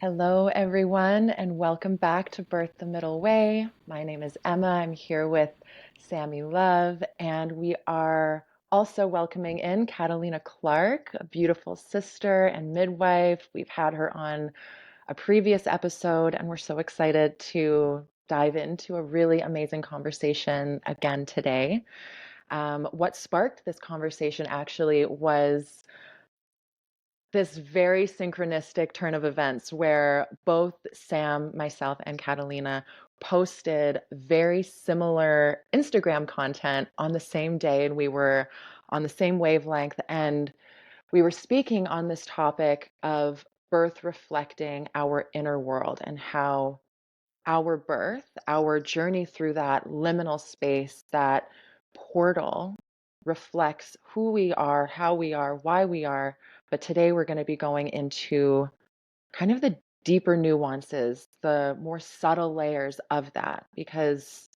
Hello, everyone, and welcome back to Birth the Middle Way. My name is Emma. I'm here with Sammy Love, and we are also welcoming in Catalina Clark, a beautiful sister and midwife. We've had her on a previous episode, and we're so excited to dive into a really amazing conversation again today. What sparked this conversation actually was this very synchronistic turn of events where both Sam, myself, and Catalina posted very similar Instagram content on the same day, and we were on the same wavelength. And we were speaking on this topic of birth reflecting our inner world and how our birth, our journey through that liminal space, that portal reflects who we are, how we are, why we are. But today we're going to be going into kind of the deeper nuances, the more subtle layers of that, because,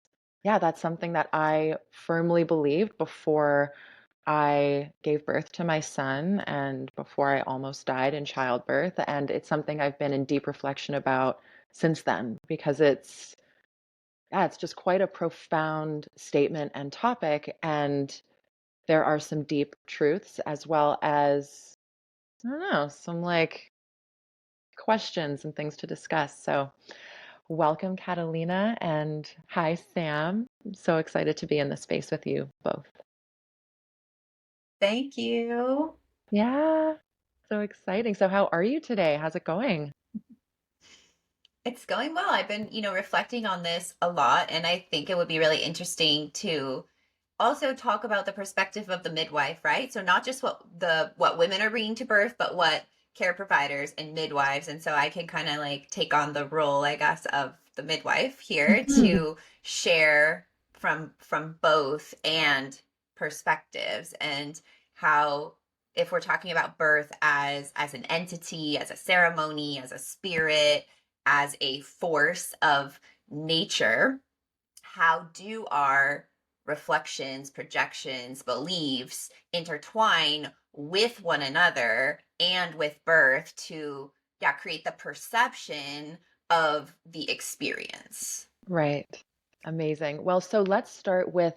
yeah, that's something that I firmly believed before I gave birth to my son and before I almost died in childbirth. And it's something I've been in deep reflection about since then because yeah, it's just quite a profound statement and topic. And there are some deep truths as well as, I don't know, some like questions and things to discuss. So, welcome, Catalina, and hi, Sam. I'm so excited to be in this space with you both. Thank you. Yeah, so exciting. So, how are you today? How's it going? It's going well. I've been, reflecting on this a lot, and I think it would be really interesting to also talk about the perspective of the midwife, right? So not just what women are bringing to birth, but what care providers and midwives. And so I can kind of like take on the role, I guess, of the midwife here Mhm. to share from both and perspectives and how if we're talking about birth as an entity, as a ceremony, as a spirit, as a force of nature, how do our reflections, projections, beliefs intertwine with one another and with birth to, yeah, create the perception of the experience? Right. Amazing. Well, so let's start with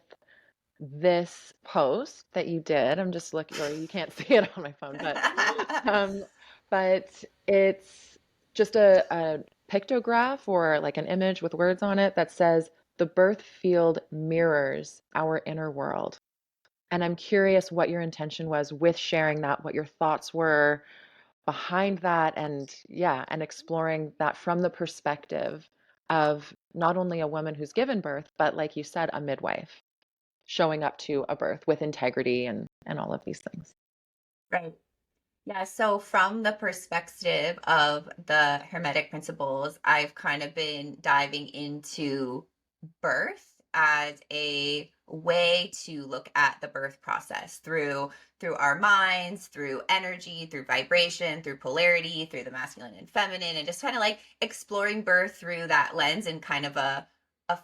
this post that you did. I'm just looking, or you can't see it on my phone, um, but it's just a pictograph or like an image with words on it that says, "The birth field mirrors our inner world." And I'm curious what your intention was with sharing that, what your thoughts were behind that, and yeah, and exploring that from the perspective of not only a woman who's given birth, but like you said, a midwife showing up to a birth with integrity and all of these things. Right. Yeah, so from the perspective of the Hermetic principles, I've kind of been diving into birth as a way to look at the birth process through our minds, through energy, through vibration, through polarity, through the masculine and feminine, and just kind of like exploring birth through that lens in kind of a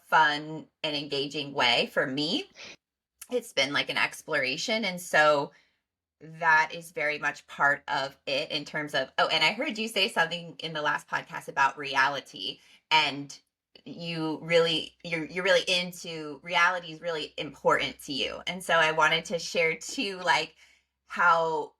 fun and engaging way. For me, it's been like an exploration, and so that is very much part of it in terms of, oh, and I heard you say something in the last podcast about reality, and you're really into reality is really important to you. And so I wanted to share too, like how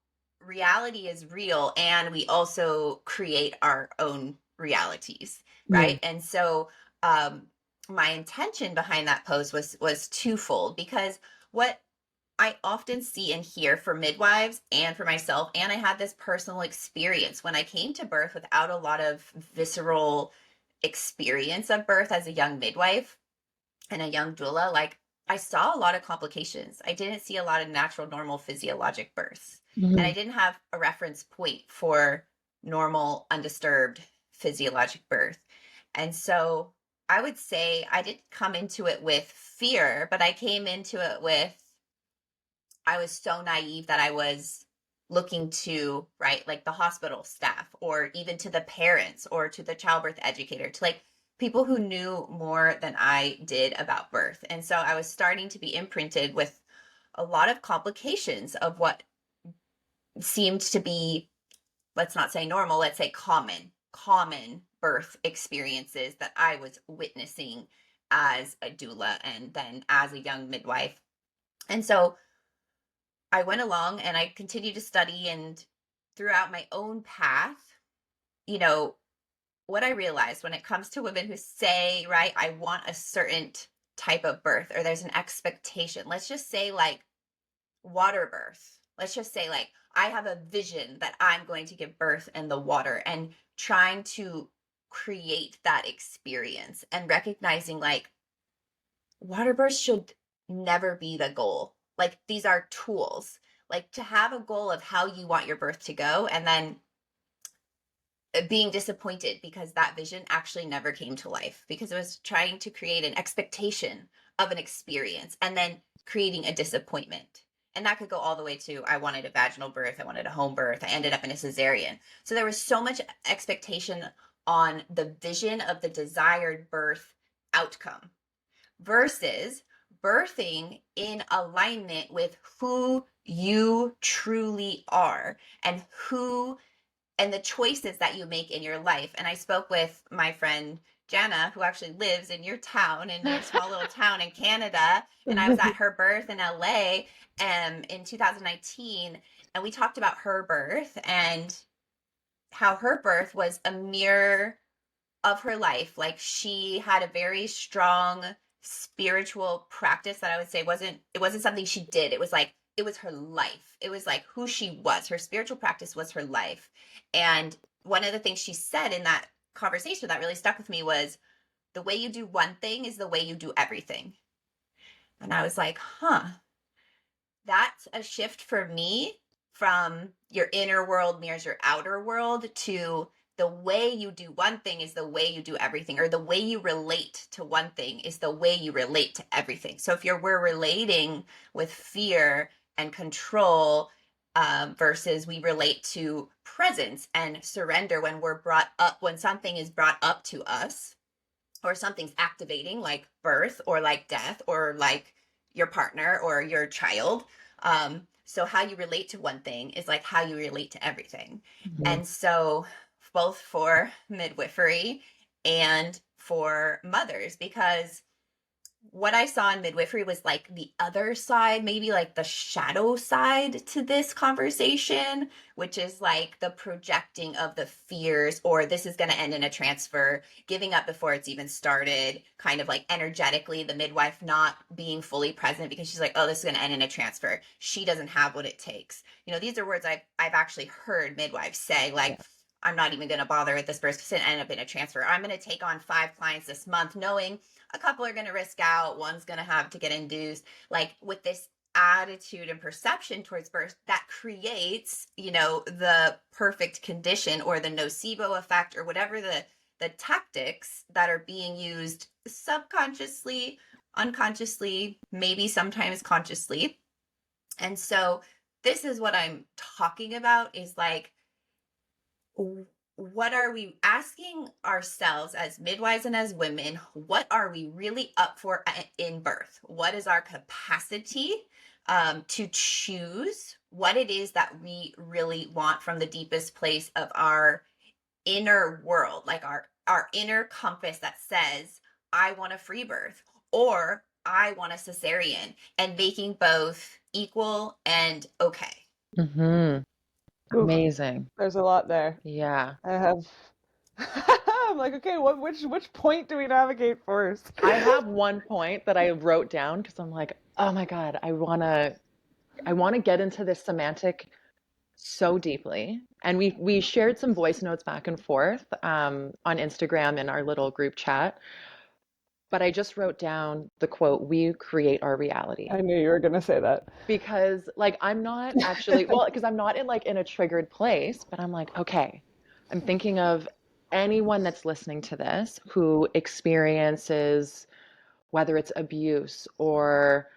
reality is real and we also create our own realities, Mm, right? And so um my intention behind that post was twofold, because what I often see and hear for midwives and for myself, and I had this personal experience when I came to birth without a lot of visceral experience of birth as a young midwife and a young doula. Like, I saw a lot of complications. I didn't see a lot of natural, normal physiologic births. And I mhm. didn't have a reference point for normal, undisturbed physiologic birth. And so I would say I didn't come into it with fear, but I came into it with, I was so naive that I was looking to, right, like the hospital staff or even to the parents or to the childbirth educator, to like people who knew more than I did about birth. And so I was starting to be imprinted with a lot of complications of what seemed to be, let's not say normal, let's say common common birth experiences that I was witnessing as a doula and then as a young midwife. And so I went along and I continued to study, and throughout my own path, you know, what I realized when it comes to women who say, right, I want a certain type of birth, or there's an expectation. Let's just say, like, water birth. Let's just say, like, I have a vision that I'm going to give birth in the water, and trying to create that experience and recognizing, like, water birth should never be the goal. Like, these are tools. Like, to have a goal of how you want your birth to go, and then being disappointed because that vision actually never came to life because it was trying to create an expectation of an experience and then creating a disappointment. And that could go all the way to I wanted a vaginal birth, I wanted a home birth, I ended up in a cesarean. So there was so much expectation on the vision of the desired birth outcome versus birthing in alignment with who you truly are and who and the choices that you make in your life. And I spoke with my friend Jana, who actually lives in your town, in your small little town in Canada. And I was at her birth in LA in 2019. And we talked about her birth and how her birth was a mirror of her life. Like, she had a very strong spiritual practice that I would say it wasn't something she did. It was like it was her life. It was like who she was. Her spiritual practice was her life. And one of the things she said in that conversation that really stuck with me was the way you do one thing is the way you do everything. And I was like, huh, that's a shift for me from your inner world mirrors your outer world to the way you do one thing is the way you do everything, or the way you relate to one thing is the way you relate to everything. So if we're relating with fear and control, versus we relate to presence and surrender when we're brought up, when something is brought up to us, or something's activating, like birth or like death or like your partner or your child. So how you relate to one thing is like how you relate to everything. Mhm. And so both for midwifery and for mothers, because what I saw in midwifery was like the other side, maybe like the shadow side to this conversation, which is like the projecting of the fears, or this is going to end in a transfer, giving up before it's even started, kind of like energetically, the midwife not being fully present because she's like, oh, this is going to end in a transfer. She doesn't have what it takes. These are words I've actually heard midwives say, Yeah. like, I'm not even going to bother with this birth because it end up in a transfer. I'm going to take on 5 clients this month, knowing a couple are going to risk out, one's going to have to get induced, like with this attitude and perception towards birth that creates, the perfect condition or the nocebo effect or whatever the tactics that are being used subconsciously, unconsciously, maybe sometimes consciously. And so this is what I'm talking about, is like, what are we asking ourselves as midwives and as women? What are we really up for in birth? What is our capacity to choose what it is that we really want from the deepest place of our inner world, like our inner compass that says, I want a free birth or I want a cesarean, and making both equal and okay. Mhm. Oof, Amazing. there's a lot there. Yeah. I have. I'm like, okay, which point do we navigate first? I have one point that I wrote down because I'm like, oh my God, I wanna get into this semantic so deeply. And we shared some voice notes back and forth on Instagram in our little group chat. But I just wrote down the quote, "We create our reality." I knew you were gonna say that. Because like I'm not actually, well, because I'm not in a triggered place, but I'm like, okay, I'm thinking of anyone that's listening to this who experiences whether it's abuse or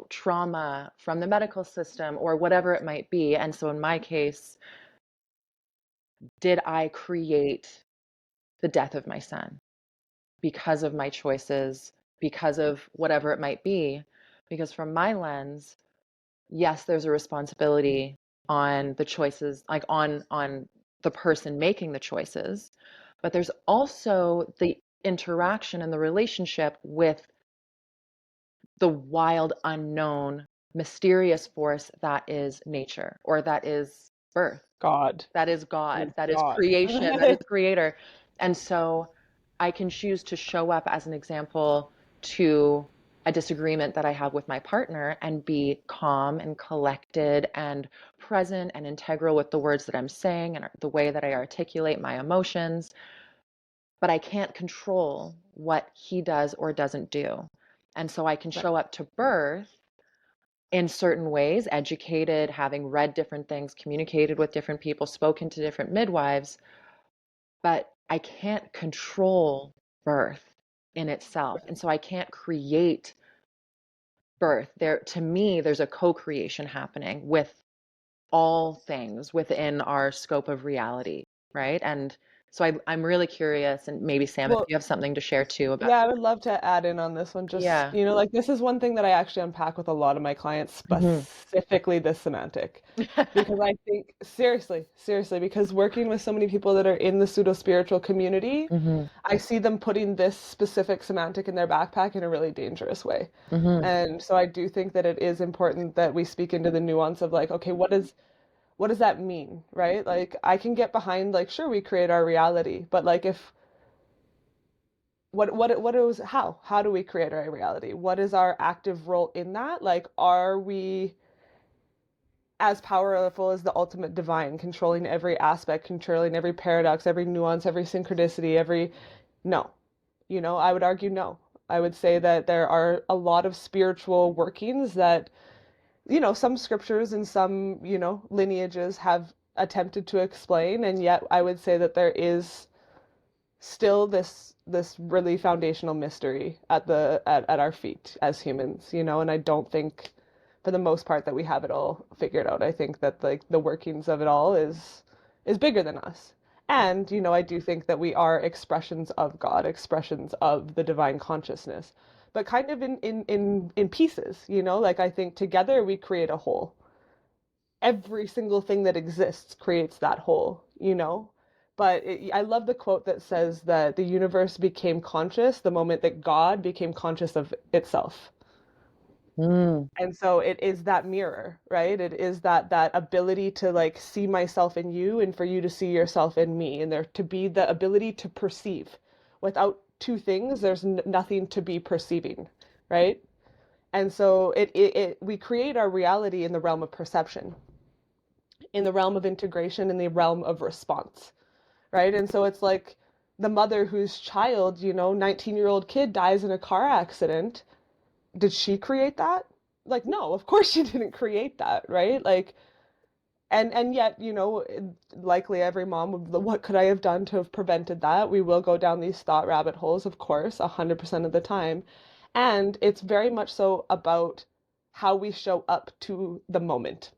trauma from the medical system or whatever it might be. And so in my case, did I create the death of my son because of my choices, because of whatever it might be? Because from my lens, yes, there's a responsibility on the choices, like on the person making the choices, but there's also the interaction and the relationship with the wild, unknown, mysterious force that is nature, or that is birth, God. that is God, Is that is God. creation, that is creator. And so I can choose to show up as an example to a disagreement that I have with my partner and be calm and collected and present and integral with the words that I'm saying and the way that I articulate my emotions. But I can't control what he does or doesn't do. And so I can Right. show up to birth in certain ways, educated, having read different things, communicated with different people, spoken to different midwives, but I can't control birth in itself. And so I can't create birth. There, to me, there's a co-creation happening with all things within our scope of reality, right? And so I'm really curious, and maybe Sam, if Well, you have something to share too about, yeah, I would love to add in on this one. Just, yeah. like this is one thing that I actually unpack with a lot of my clients, Hmm. specifically the semantic. Because I think, seriously, because working with so many people that are in the pseudo-spiritual community, Hmm. I see them putting this specific semantic in their backpack in a really dangerous way. Hmm. And so I do think that it is important that we speak into the nuance of like, okay, what does that mean, right? Like I can get behind like, sure, we create our reality, but like if what is how do we create our reality? What is our active role in that? Like, are we as powerful as the ultimate divine, controlling every aspect, controlling every paradox, every nuance, every synchronicity, every no. I would argue no. I would say that there are a lot of spiritual workings that, some scriptures and some, lineages have attempted to explain, and yet I would say that there is still this really foundational mystery at our feet as humans, and I don't think for the most part that we have it all figured out. I think that like the workings of it all is bigger than us. And, I do think that we are expressions of God, expressions of the divine consciousness, but kind of in pieces, like I think together we create a whole. Every single thing that exists creates that whole, But I love the quote that says that the universe became conscious the moment that God became conscious of itself. Mm. And so it is that mirror, right? It is that ability to like see myself in you and for you to see yourself in me, and there to be the ability to perceive. Without two things, there's nothing to be perceiving, right? And so we create our reality in the realm of perception, in the realm of integration, in the realm of response, right? And so it's like the mother whose child, 19-year-old kid dies in a car accident. Did she create that? Like, no, of course she didn't create that, right? Like, and yet, likely every mom would, what could I have done to have prevented that? We will go down these thought rabbit holes, of course, 100% of the time. And it's very much so about how we show up to the moment.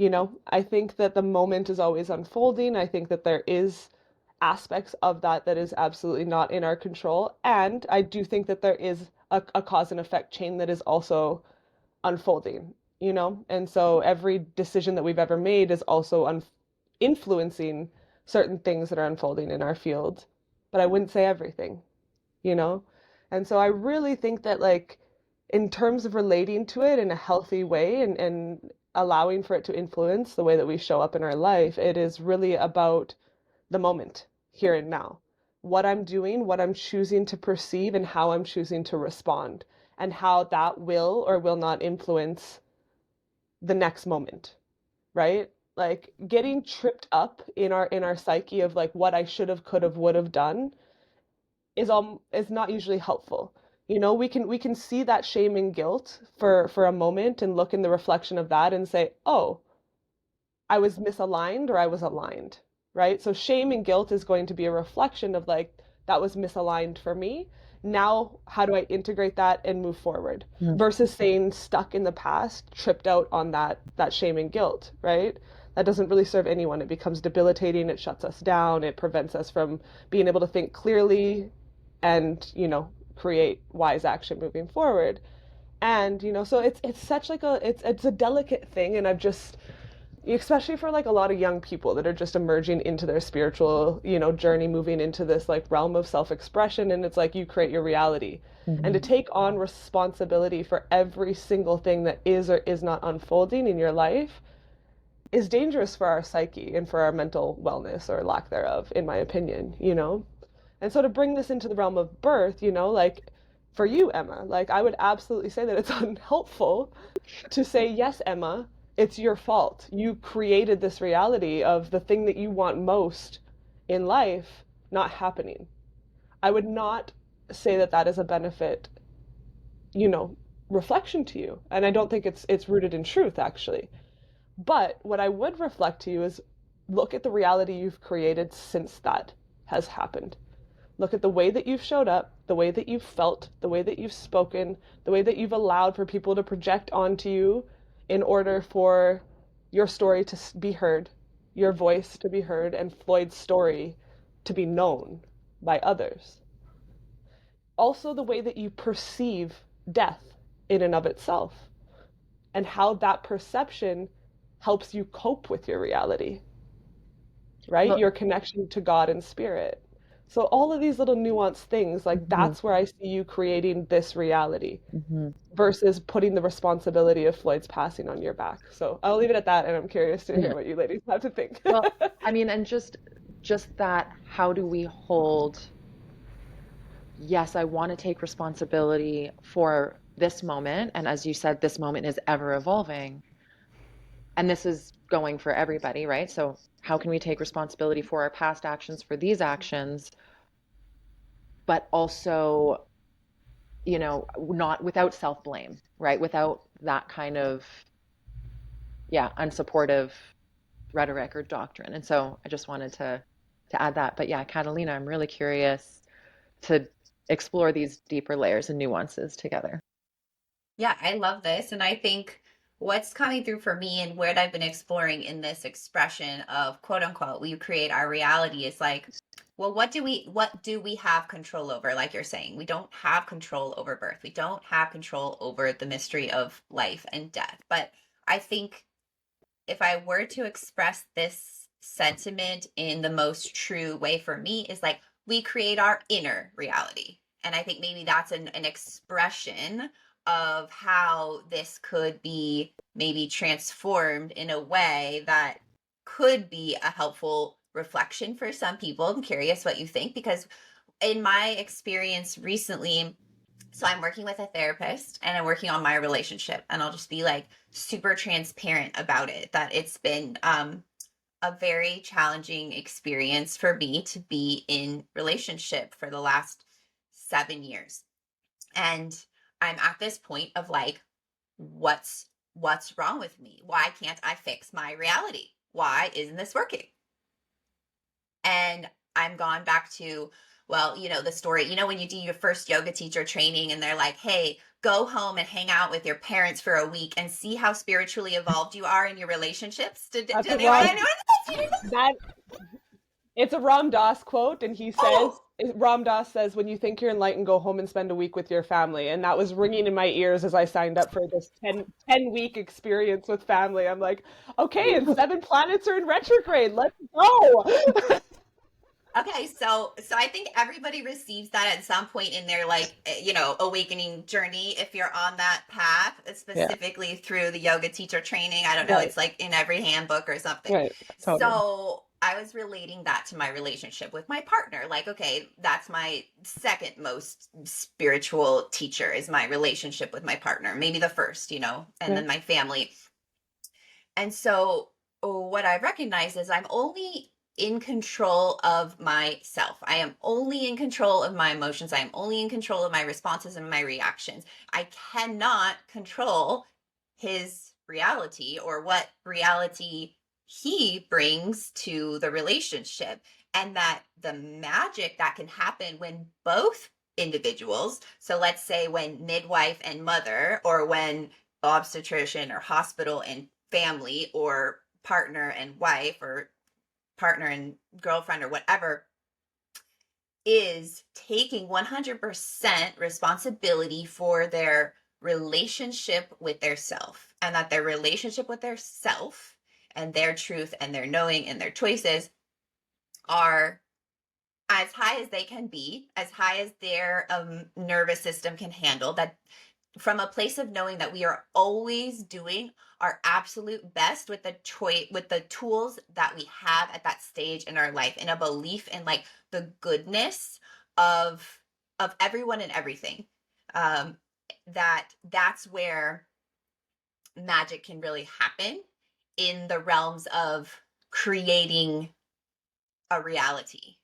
I think that the moment is always unfolding. I think that there is aspects of that is absolutely not in our control. And I do think that there is a cause and effect chain that is also unfolding, And so every decision that we've ever made is also influencing certain things that are unfolding in our field. But I wouldn't say everything, you know? And so I really think that, like, in terms of relating to it in a healthy way and allowing for it to influence the way that we show up in our life, it is really about the moment, here and now. What I'm doing, what I'm choosing to perceive, and how I'm choosing to respond, and how that will or will not influence the next moment, right? Like getting tripped up in our psyche of like what I should have, could have, would have done is not usually helpful. We can see that shame and guilt for a moment and look in the reflection of that and say, oh, I was misaligned or I was aligned, right? So shame and guilt is going to be a reflection of like, that was misaligned for me. Now, how do I integrate that and move forward? Mm. Versus staying stuck in the past, tripped out on that shame and guilt, right? That doesn't really serve anyone. It becomes debilitating. It shuts us down. It prevents us from being able to think clearly and, create wise action moving forward. And, so it's such like it's a delicate thing. And I've just especially for like a lot of young people that are just emerging into their spiritual, journey, moving into this like realm of self-expression, and it's like you create your reality. And to Mhm. take on responsibility for every single thing that is or is not unfolding in your life is dangerous for our psyche and for our mental wellness or lack thereof, in my opinion. And so to bring this into the realm of birth, like for you, Emma, like I would absolutely say that it's unhelpful to say, yes, Emma, it's your fault. You created this reality of the thing that you want most in life not happening. I would not say that that is a benefit, you know, reflection to you. And I don't think it's rooted in truth, actually. But what I would reflect to you is look at the reality you've created since that has happened. Look at the way that you've showed up, the way that you've felt, the way that you've spoken, the way that you've allowed for people to project onto you in order for your story to be heard, your voice to be heard, and Floyd's story to be known by others. Also, the way that you perceive death in and of itself, and how that perception helps you cope with your reality, right? Well, Your connection to God and spirit. So all of these little nuanced things, like mhm, that's where I see you creating this reality mhm. versus putting the responsibility of Floyd's passing on your back. So I'll leave it at that, and I'm curious to hear Yeah. what you ladies have to think. Well, I mean, and just that, how do we hold, yes, I want to take responsibility for this moment, and as you said, this moment is ever evolving, and this is going for everybody, right? So how can we take responsibility for our past actions, for these actions, but also, not without self-blame, right? Without that kind of, yeah, unsupportive rhetoric or doctrine. And so I just wanted to add that. But yeah, Catalina, I'm really curious to explore these deeper layers and nuances together. Yeah, I love this. And I think what's coming through for me and what I've been exploring in this expression of quote unquote, we create our reality is like, well, what do we have control over? Like you're saying, we don't have control over birth. We don't have control over the mystery of life and death. But I think if I were to express this sentiment in the most true way for me is like we create our inner reality. And I think maybe that's an expression of how this could be maybe transformed in a way that could be a helpful reflection for some people. I'm curious what you think because in my experience recently, so I'm working with a therapist and I'm working on my relationship, and I'll just be like super transparent about it that it's been a very challenging experience for me to be in relationship for the last 7 years. And I'm at this point of like what's wrong with me? Why can't I fix my reality? Why isn't this working? And I'm gone back to, well, the story, when you do your first yoga teacher training and they're like, hey, go home and hang out with your parents for a week and see how spiritually evolved you are in your relationships. Did That's a anyone, Ram anyone? that it's a Ram Dass quote, and he says, Oh, Ram Dass says, when you think you're enlightened, go home and spend a week with your family. And that was ringing in my ears as I signed up for this 10 week experience with family. I'm like, okay, and 7 planets are in retrograde. Let's go. okay. So I think everybody receives that at some point in their like, awakening journey. If you're on that path, Yeah, specifically through the yoga teacher training, I don't know, Right, it's like in every handbook or something. right, totally. So I was relating that to my relationship with my partner. Like, okay, that's my second most spiritual teacher is my relationship with my partner, maybe the first, and Right, then my family. And so what I recognize is I'm only in control of myself. I am only in control of my emotions. I am only in control of my responses and my reactions. I cannot control his reality or what reality he brings to the relationship. And that the magic that can happen when both individuals, so let's say when midwife and mother, or when obstetrician or hospital and family, or partner and wife, or partner and girlfriend, or whatever, is taking 100% responsibility for their relationship with their self, and that their relationship with their self and their truth and their knowing and their choices are as high as they can be, as high as their nervous system can handle, that from a place of knowing that we are always doing our absolute best with the choice, with the tools that we have at that stage in our life, and a belief in like the goodness of everyone and everything. That's where magic can really happen, in the realms of creating a reality,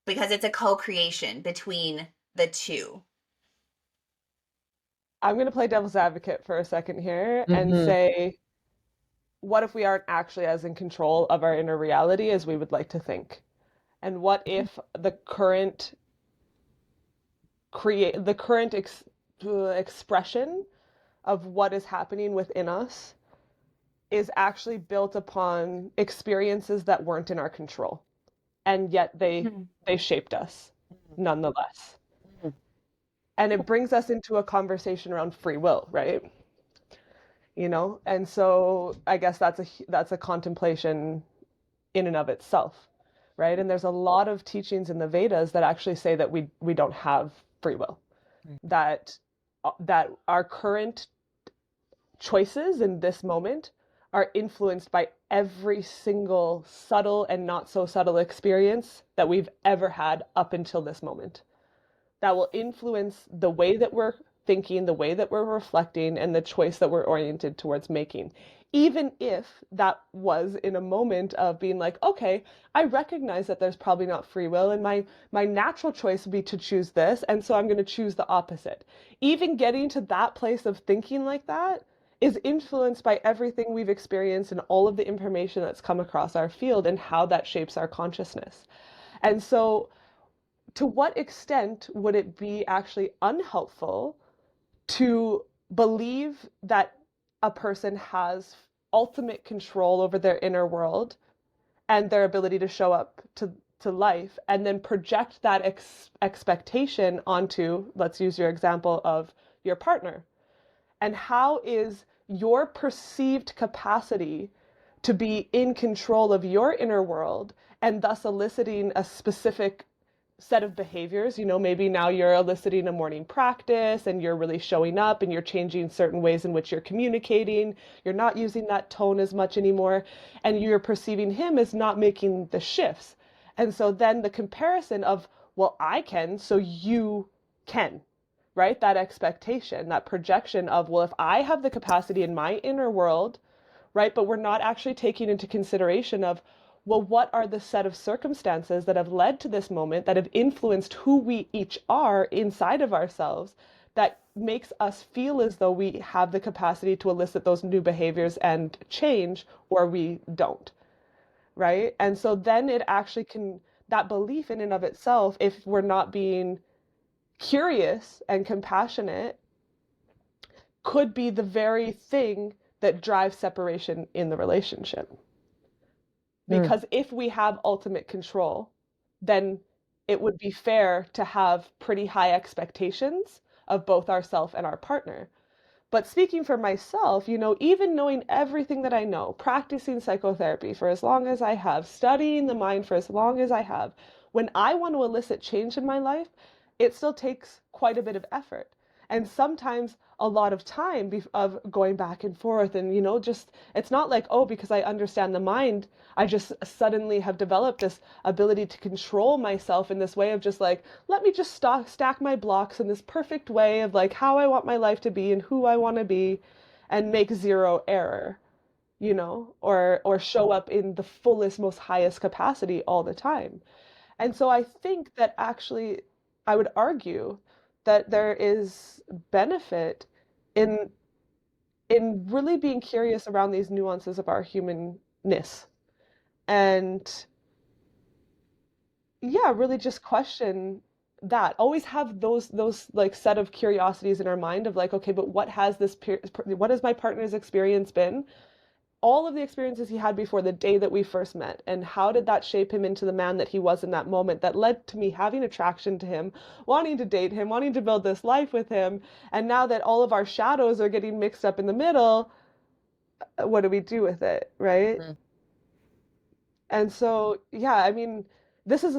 because it's a co-creation between the two. I'm going to play devil's advocate for a second here and Mm-hmm. say, what if we aren't actually as in control of our inner reality as we would like to think? And what if the current expression of what is happening within us is actually built upon experiences that weren't in our control, and yet they shaped us nonetheless. And it brings us into a conversation around free will, right? And so I guess that's a contemplation in and of itself, right? And there's a lot of teachings in the Vedas that actually say that we don't have free will, that that our current choices in this moment are influenced by every single subtle and not so subtle experience that we've ever had up until this moment. That will influence the way that we're thinking, the way that we're reflecting, and the choice that we're oriented towards making. Even if that was in a moment of being like, okay, I recognize that there's probably not free will, and my natural choice would be to choose this, and so I'm going to choose the opposite. Even getting to that place of thinking like that is influenced by everything we've experienced and all of the information that's come across our field and how that shapes our consciousness. And so to what extent would it be actually unhelpful to believe that a person has ultimate control over their inner world and their ability to show up to life, and then project that expectation onto, let's use your example of your partner? And how is your perceived capacity to be in control of your inner world and thus eliciting a specific set of behaviors? Maybe now you're eliciting a morning practice and you're really showing up and you're changing certain ways in which you're communicating. You're not using that tone as much anymore, and you're perceiving him as not making the shifts. And so then the comparison of, well, I can, so you can, right? That expectation, that projection of, well, if I have the capacity in my inner world, right? But we're not actually taking into consideration of, well, what are the set of circumstances that have led to this moment, that have influenced who we each are inside of ourselves, that makes us feel as though we have the capacity to elicit those new behaviors and change, or we don't, right? And so then it actually can, that belief in and of itself, if we're not being curious and compassionate, could be the very thing that drives separation in the relationship. Mm. Because if we have ultimate control, then it would be fair to have pretty high expectations of both ourselves and our partner. But speaking for myself, even knowing everything that I know, practicing psychotherapy for as long as I have, studying the mind for as long as I have, when I want to elicit change in my life, it still takes quite a bit of effort. And sometimes a lot of time of going back and forth. And, just, it's not like, oh, because I understand the mind, I just suddenly have developed this ability to control myself in this way of just like, let me just stack my blocks in this perfect way of like how I want my life to be and who I want to be, and make zero error, or show up in the fullest, most highest capacity all the time. And so I think that actually, I would argue that there is benefit in really being curious around these nuances of our humanness, and yeah, really just question that. Always have those like set of curiosities in our mind of like, okay, but what has my partner's experience been? All of the experiences he had before the day that we first met, and how did that shape him into the man that he was in that moment, that led to me having attraction to him, wanting to date him, wanting to build this life with him. And now that all of our shadows are getting mixed up in the middle, what do we do with it, right? Mm. And so, yeah, I mean, this is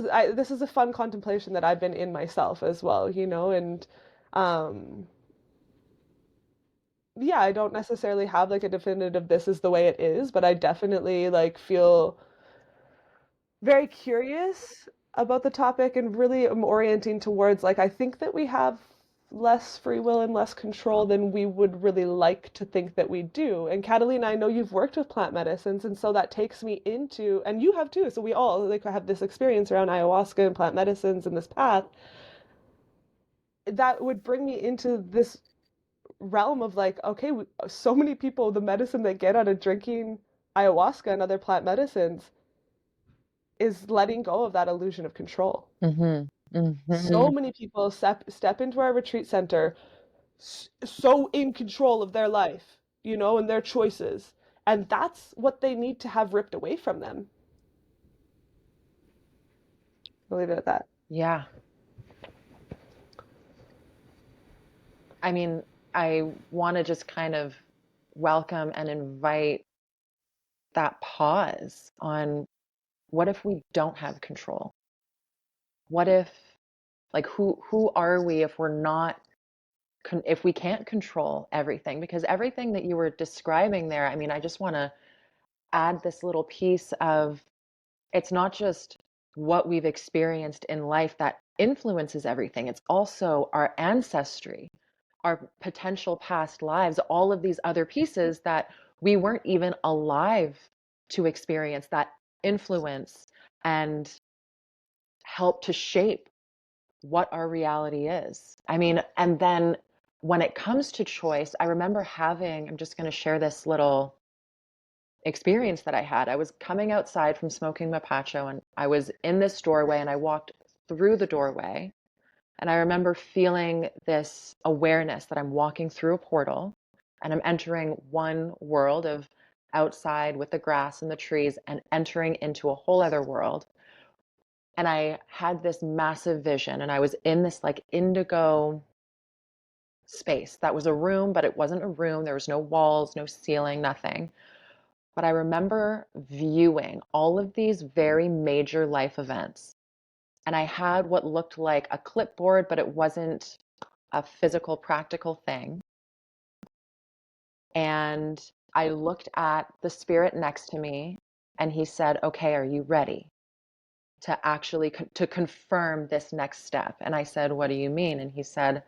a fun contemplation that I've been in myself as well, you know, and um, yeah, I don't necessarily have like a definitive this is the way it is, but I definitely like feel very curious about the topic and really am orienting towards like I think that we have less free will and less control than we would really like to think that we do. And Catalina, I know you've worked with plant medicines, and so that takes me into, and you have too, so we all like have this experience around ayahuasca and plant medicines and this path that would bring me into this realm of like, okay, so many people, the medicine they get out of drinking ayahuasca and other plant medicines is letting go of that illusion of control. Mhm. So Mhm. many people step into our retreat center so in control of their life, you know, and their choices. And that's what they need to have ripped away from them. I'll leave it at that. Yeah. I mean, I want to just kind of welcome and invite that pause on what if we don't have control? What if, like, who are we if we're not if we can't control everything? Because everything that you were describing there, I mean, I just want to add this little piece of it's not just what we've experienced in life that influences everything. It's also our ancestry, our potential past lives, all of these other pieces that we weren't even alive to experience that influence and help to shape what our reality is. I mean, and then when it comes to choice, I remember having, I'm just going to share this little experience that I had. I was coming outside from smoking mapacho and I was in this doorway and I walked through the doorway and I remember feeling this awareness that I'm walking through a portal and I'm entering one world of outside with the grass and the trees and entering into a whole other world. And I had this massive vision and I was in this like indigo space that was a room, but it wasn't a room. There was no walls, no ceiling, nothing. But I remember viewing all of these very major life events. And I had what looked like a clipboard, but it wasn't a physical, practical thing. And I looked at the spirit next to me and he said, "Okay, are you ready to actually to confirm this next step?" And I said, "What do you mean?" And he said,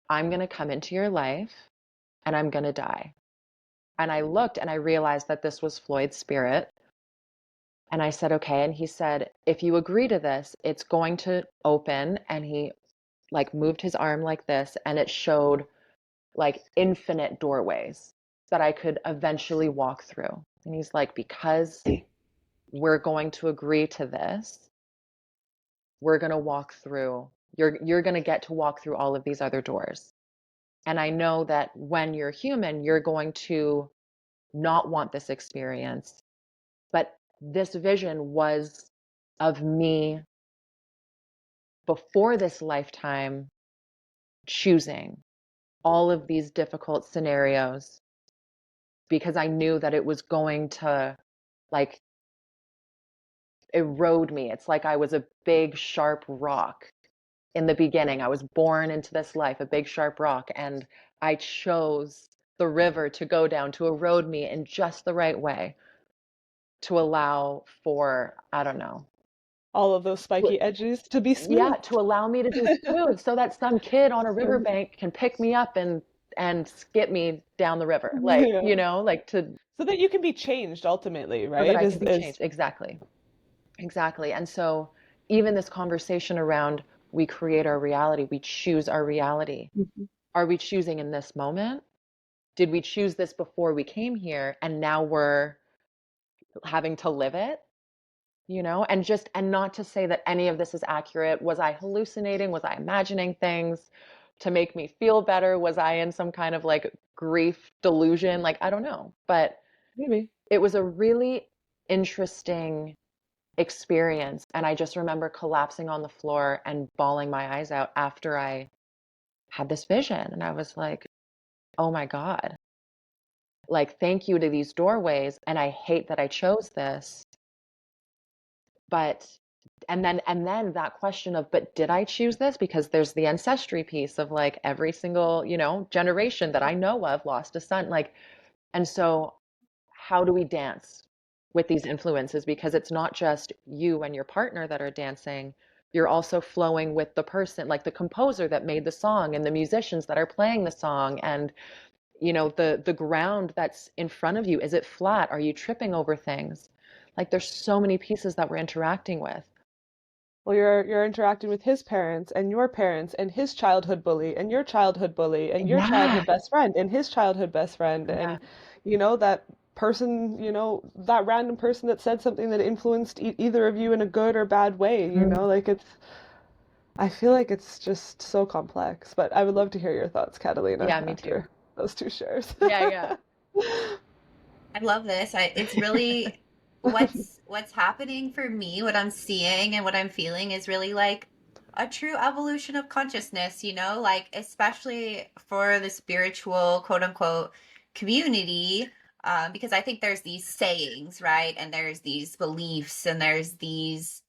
"I'm going to come into your life and I'm going to die." And I looked and I realized that this was Floyd's spirit. And I said, "Okay." And he said, "If you agree to this, it's going to open." And he like moved his arm like this, and it showed like infinite doorways that I could eventually walk through. And he's like, "Because we're going to agree to this, we're going to walk through. You're going to get to walk through all of these other doors. And I know that when you're human, you're going to not want this experience. But this vision was of me before this lifetime choosing all of these difficult scenarios because I knew that it was going to like erode me. It's like I was a big, sharp rock in the beginning. I was born into this life, a big, sharp rock, and I chose the river to go down to erode me in just the right way to allow for, I don't know, All of those to, spiky edges to be yeah, smoothed. to allow me to be smooth so that some kid on a riverbank can pick me up and skip me down the river. Like, Yeah. like to So that you can be changed ultimately, so that right? I can be Is changed. Exactly. Exactly. And so even this conversation around we create our reality, we choose our reality. Mhm. Are we choosing in this moment? Did we choose this before we came here and now we're having to live it? And just and not to say that any of this is accurate. Was I hallucinating? Was I imagining things to make me feel better? Was I in some kind of like grief delusion? Like, I don't know. But Maybe. it was a really interesting experience. And I just remember collapsing on the floor and bawling my eyes out after I had this vision. And I was like, oh my God, like, thank you to these doorways, and I hate that I chose this. But and then that question of, but did I choose this? Because there's the ancestry piece of like every single, generation that I know of lost a son. Like, and so how do we dance with these influences? Because it's not just you and your partner that are dancing. You're also flowing with the person, like the composer that made the song and the musicians that are playing the song, and the ground that's in front of you. Is it flat? Are you tripping over things? Like there's so many pieces that we're interacting with. Well, you're interacting with his parents and his childhood bully and your childhood bully and your Yeah. childhood best friend and his childhood best friend Yeah. and that person, that random person that said something that influenced either of you in a good or bad way, Mm. like I feel like it's just so complex, but I would love to hear your thoughts, Catalina, Yeah, me too. after those two shares. Yeah, yeah. I love this. It's really what's happening for me, what I'm seeing and what I'm feeling is really like a true evolution of consciousness, like especially for the spiritual quote unquote community. Because I think there's these sayings, right? And there's these beliefs and there's these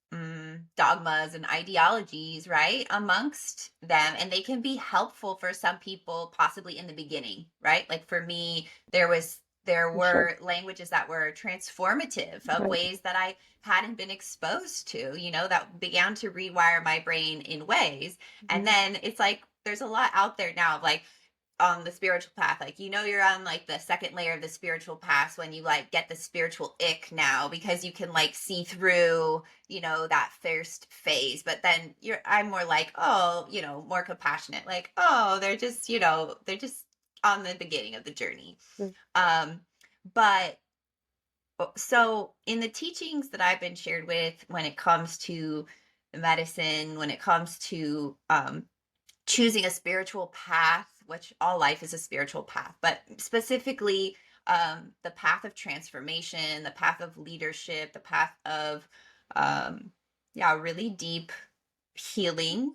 dogmas and ideologies, right? Amongst them. And they can be helpful for some people, possibly in the beginning, right? Like for me, there For sure. were languages that were transformative of Right. ways that I hadn't been exposed to, that began to rewire my brain in ways. And Mhm. then it's like there's a lot out there now of like on the spiritual path, like you're on like the second layer of the spiritual path when you like get the spiritual ick now because you can like see through that first phase. But then I'm more like, oh, more compassionate, like, oh, they're just on the beginning of the journey. Mm. um but so in the teachings that I've been shared with when it comes to medicine, when it comes to choosing a spiritual path, which all life is a spiritual path, but specifically the path of transformation, the path of leadership, the path of yeah, really deep healing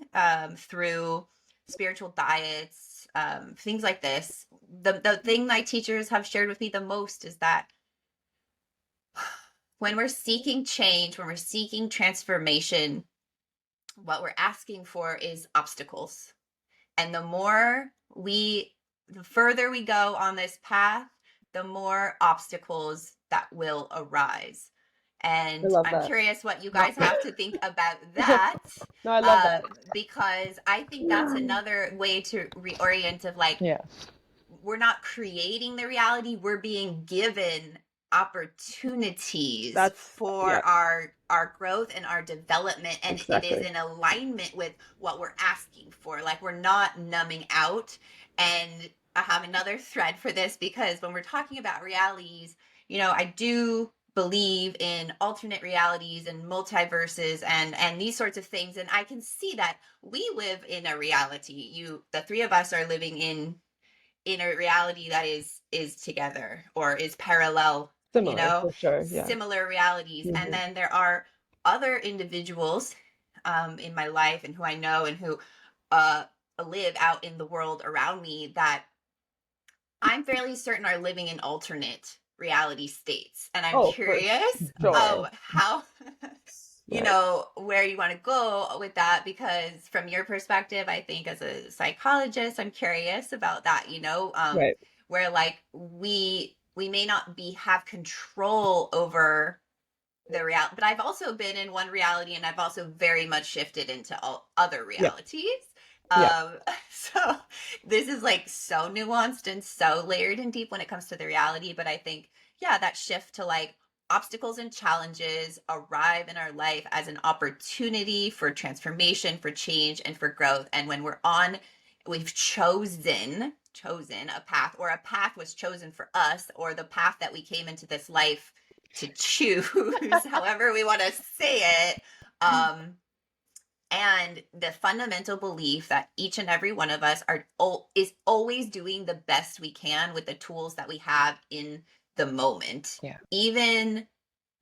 through spiritual diets, things like this. The thing my teachers have shared with me the most is that when we're seeking change, when we're seeking transformation, what we're asking for is obstacles. And the further we go on this path, the more obstacles that will arise. I And love I'm that. curious what you guys have to think about No, that, I love that. because I think that's another way to reorient of like, Yeah. we're not creating the reality, we're being given opportunities That's, for yeah, our growth and our development, and it is exactly. in alignment with what we're asking for. Like we're not numbing out. And I have another thread for this because when we're talking about realities, I do believe in alternate realities and multiverses and these sorts of things, and I can see that we live in a reality. The three of us are living in a reality that is together or is parallel, Similar, for sure. Yeah. similar realities. And Hmm. then there are other individuals in my life and who I know and who uh, live out in the world around me that I'm fairly certain are living in alternate reality states. And I'm Oh, for curious sure. how, Right. where you want to go with that. Because from your perspective, I think as a psychologist, I'm curious about that, Right. where like we may not have control over the reality, but I've also been in one reality and I've also very much shifted into all other Yeah. realities. Yeah. Um, so this is like so nuanced and so layered and deep when it comes to the reality. But I think, yeah, that shift to like obstacles and challenges arrive in our life as an opportunity for transformation, for change, and for growth. And when we've chosen a path, or a path was chosen for us, or the path that we came into this life to choose, however we want to say it. And the fundamental belief that each and every one of us is always doing the best we can with the tools that we have in the moment. Yeah. Even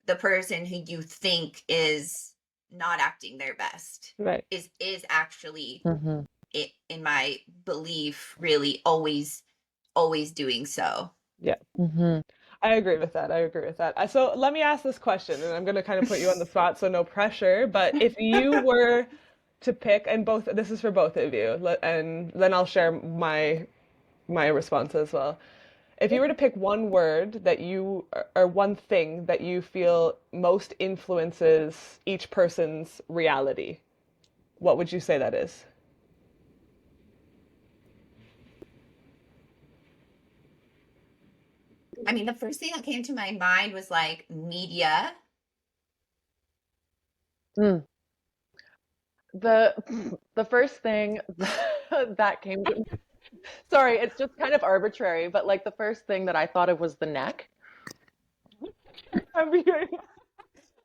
the person who you think is not acting their best Right. is actually, Hmm. in my belief, really always doing so. Yeah. Hmm. I agree with that. I agree with that. So let me ask this question, and I'm going to kind of put you on the spot, so no pressure. But if you were to pick, and both, this is for both of you, and then I'll share my response as well. If you were to pick one word that you, or one thing that you feel most influences each person's reality, what would you say that is? I mean, the first thing that came to my mind was like media. Mm. The the first thing that came to, sorry, it's just kind of arbitrary, but like the first thing that I thought of was the neck. I'm, being-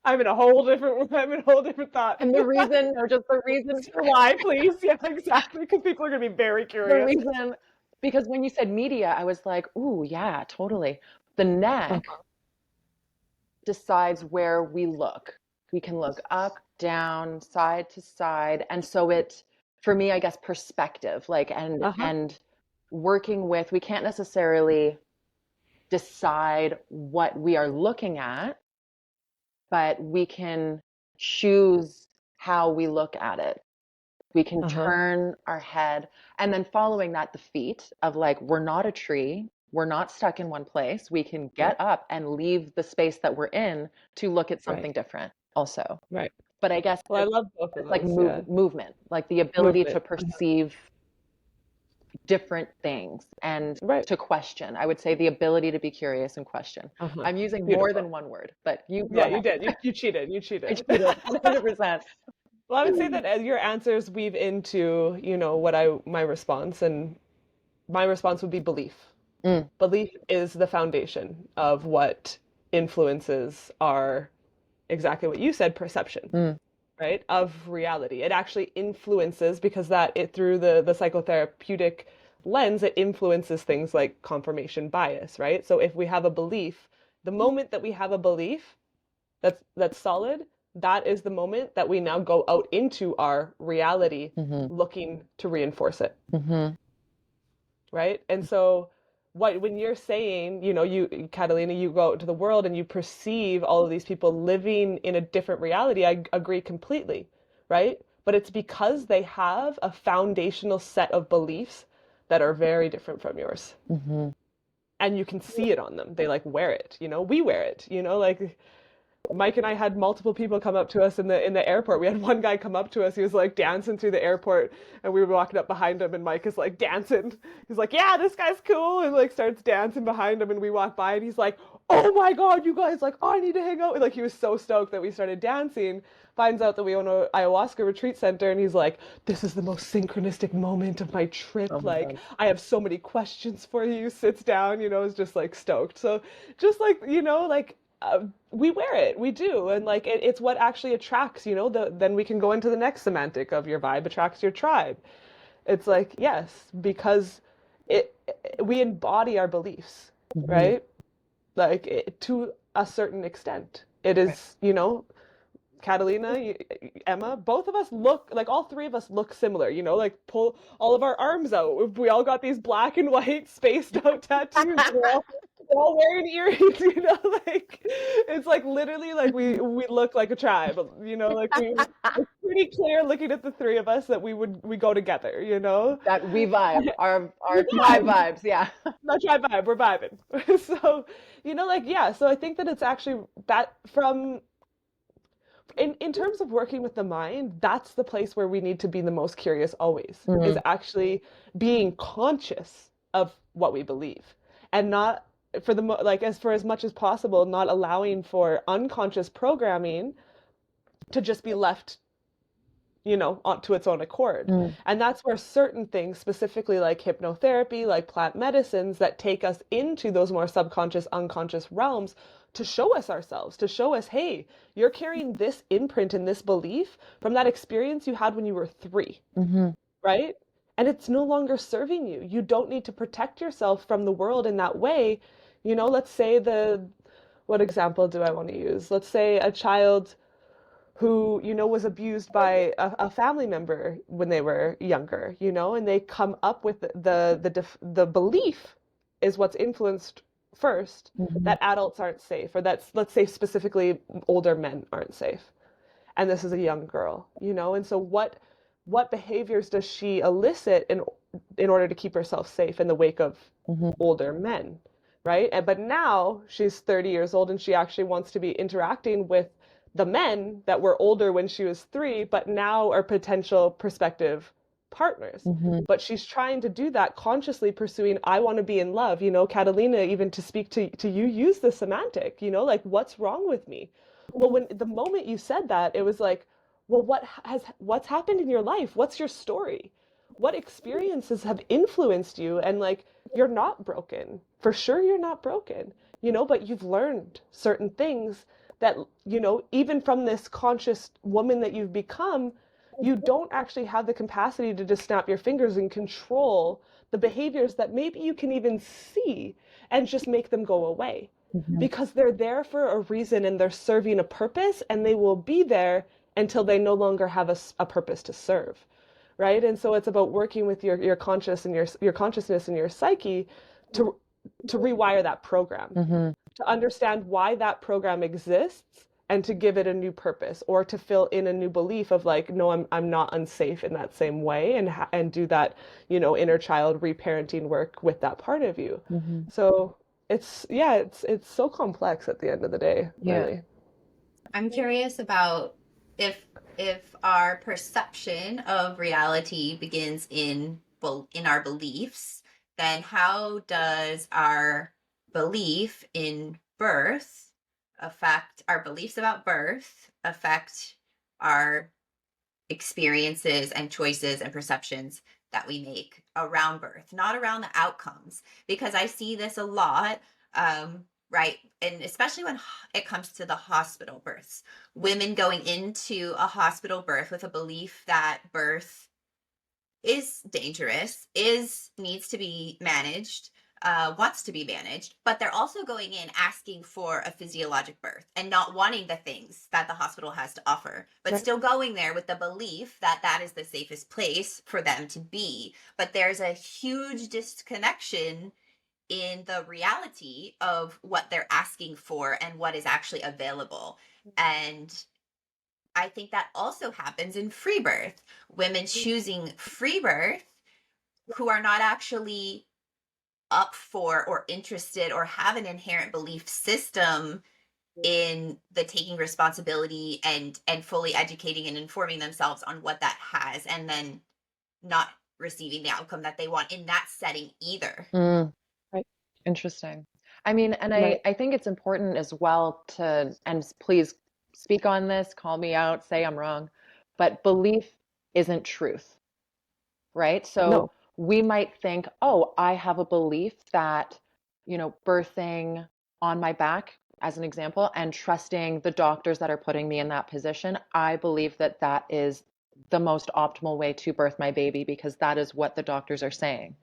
I'm in a whole different thought. And the reason, no, just the reason, Share why, please? Yeah, exactly. Because people are going to be very the curious. reason, because when you said media, I was like, ooh, yeah, totally. The neck Uh-huh. decides where we look. We can look up, down, side to side. And so it, for me, I guess perspective, like, Uh-huh. and working with, we can't necessarily decide what we are looking at, but we can choose how we look at it. We can Uh-huh. turn our head and then following that, the feet of like, we're not a tree. We're not stuck in one place. We can get Right. up and leave the space that we're in to look at Right. something different also. Right. But I guess Well, I love both of it's like those. Yeah. movement, like the ability to Movement. perceive different things and Right. to question. I would say the ability to be curious and question. Uh-huh. I'm using more Beautiful. than one word, but you go Yeah, you ahead. did. You cheated. You I cheated. cheated 100%. Well, I would say that as your answers weave into, what my response, and my response would be belief. Mm, Belief is the foundation of what influences our, exactly what you said, perception, mm, right? Of reality. It actually influences because that it through the psychotherapeutic lens, it influences things like confirmation bias, right? So if we have a belief, the moment that we have a belief that's solid, that is the moment that we now go out into our reality mhm, looking to reinforce it, mhm, right? And so when you're saying, you, Catalina, you go out to the world and you perceive all of these people living in a different reality, I agree completely, right? But it's because they have a foundational set of beliefs that are very different from yours. mhm. And you can see it on them. They like wear it, we wear it, like Mike and I had multiple people come up to us in the airport. We had one guy come up to us. He was like dancing through the airport, and we were walking up behind him, and Mike is like dancing. He's like, "Yeah, this guy's cool," and like starts dancing behind him. And we walk by, and he's like, "Oh my God, you guys! Like, I need to hang out." And like he was so stoked that we started dancing. Finds out that we own a ayahuasca retreat center, and he's like, "This is the most synchronistic moment of my Oh trip. my Like, God. I have so many questions for you." Sits down, is just like stoked. So just like like we wear it, we do, and like it's what actually attracts, then we can go into the next semantic of your vibe attracts your tribe. It's like, yes, because it we embody our beliefs, Mhm. right? Like to a certain extent it Right. is, Catalina, Emma, both of us look like, all three of us look similar, like pull all of our arms out. We all got these black and white spaced out tattoos. We're all wearing earrings, like it's like literally like we look like a tribe, like it's pretty clear looking at the three of us that we go together. That we vibe, our We tribe vibe. vibes, yeah. Not tribe vibe, we're vibing. So, like, yeah, so I think that it's actually that from in terms of working with the mind, that's the place where we need to be the most curious always, is Mm, actually being conscious of what we believe, and not for like as for as much as possible, not allowing for unconscious programming to just be left, to its own accord. mm, And that's where certain things, specifically like hypnotherapy, like plant medicines, that take us into those more subconscious, unconscious realms to show us ourselves, to show us, hey, you're carrying this imprint and this belief from that experience you had when you were 3, mhm, right? And it's no longer serving you. You don't need to protect yourself from the world in that way. Let's say what example do I want to use? Let's say a child who was abused by a family member when they were younger, and they come up with the belief is what's influenced first Mhm. that adults aren't safe, or that's, let's say specifically older men aren't safe. And this is a young girl, you know? And so what behaviors does she elicit in order to keep herself safe in the wake of Mhm. older men, right? And but now she's 30 years old and she actually wants to be interacting with the men that were older when she was 3, but now are potential prospective partners. Mhm. But she's trying to do that consciously pursuing, I want to be in love. You know, Catalina, even to speak to you, use the semantic, you know, like, what's wrong with me? Well, when the moment you said that, it was like, well, what's happened in your life? What's your story? What experiences have influenced you? And like, you're not broken. For sure, you're not broken, you know, but you've learned certain things that, you know, even from this conscious woman that you've become, you don't actually have the capacity to just snap your fingers and control the behaviors that maybe you can even see and just make them go away, Mhm. because they're there for a reason and they're serving a purpose, and they will be there until they no longer have a purpose to serve, right? And so it's about working with your conscious and your consciousness and your psyche to rewire that program, Mhm. to understand why that program exists, and to give it a new purpose, or to fill in a new belief of like, no, I'm not unsafe in that same way, and do that, you know, inner child reparenting work with that part of you. Mhm. So it's, yeah, it's so complex at the end of the day, Yeah. really. I'm curious about if our perception of reality begins in our beliefs, then how does our belief in birth affect our beliefs about birth, affect our experiences and choices and perceptions that we make around birth, not around the outcomes. Because I see this a lot, right? And especially when it comes to the hospital births, women going into a hospital birth with a belief that birth is dangerous, is needs to be managed, wants to be managed, but they're also going in asking for a physiologic birth and not wanting the things that the hospital has to offer, but Right. still going there with the belief that that is the safest place for them to be. But there's a huge disconnection in the reality of what they're asking for and what is actually available. And I think that also happens in free birth. Women choosing free birth who are not actually up for or interested or have an inherent belief system in the taking responsibility and fully educating and informing themselves on what that has, and then not receiving the outcome that they want in that setting either. Mm. Right. Interesting. I mean, and Right. I think it's important as well to, and please speak on this, call me out, say I'm wrong, but belief isn't truth, right? So No. we might think, oh, I have a belief that, birthing on my back, as an example, and trusting the doctors that are putting me in that position, I believe that that is the most optimal way to birth my baby because that is what the doctors are saying.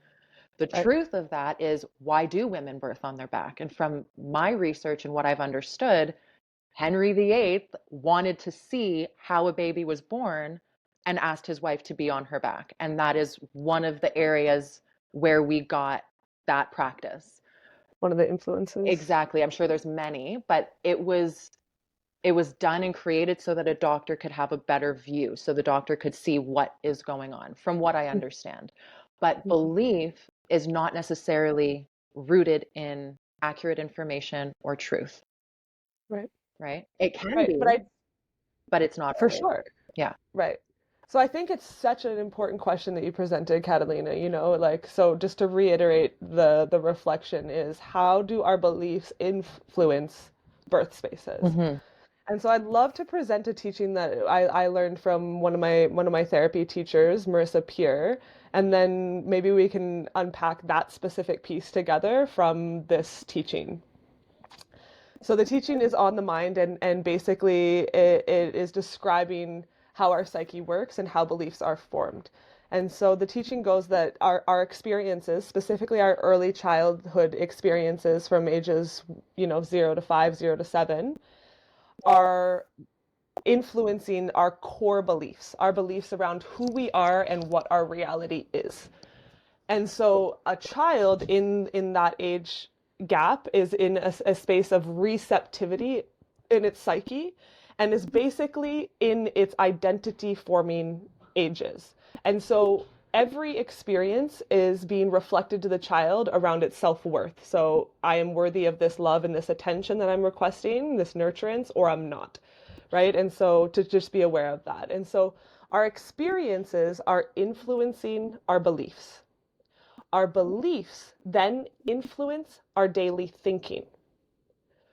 The Right. truth of that is, why do women birth on their back? And from my research and what I've understood, Henry VIII wanted to see how a baby was born and asked his wife to be on her back. And that is one of the areas where we got that practice. One of the influences. Exactly. I'm sure there's many, but it was done and created so that a doctor could have a better view, so the doctor could see what is going on, from what I understand. But Mhm. belief is not necessarily rooted in accurate information or truth, Right. right? It can Right. But be, but it's not for always. sure. Yeah. Right. So I think it's such an important question that you presented, Catalina, you know, like, so just to reiterate, the reflection is, how do our beliefs influence birth spaces? Hmm. And so I'd love to present a teaching that I learned from one of my therapy teachers, Marissa Peer, and then maybe we can unpack that specific piece together from this teaching. So the teaching is on the mind, and basically it is describing how our psyche works and how beliefs are formed. And so the teaching goes that our experiences, specifically our early childhood experiences from ages, 0 to 5, 0 to 7, are influencing our core beliefs, our beliefs around who we are and what our reality is. And so a child in that age gap is in a space of receptivity in its psyche and is basically in its identity forming ages. And so every experience is being reflected to the child around its self-worth. So I am worthy of this love and this attention that I'm requesting, this nurturance, or I'm not, right? And so to just be aware of that. And so our experiences are influencing our beliefs. Our beliefs then influence our daily thinking.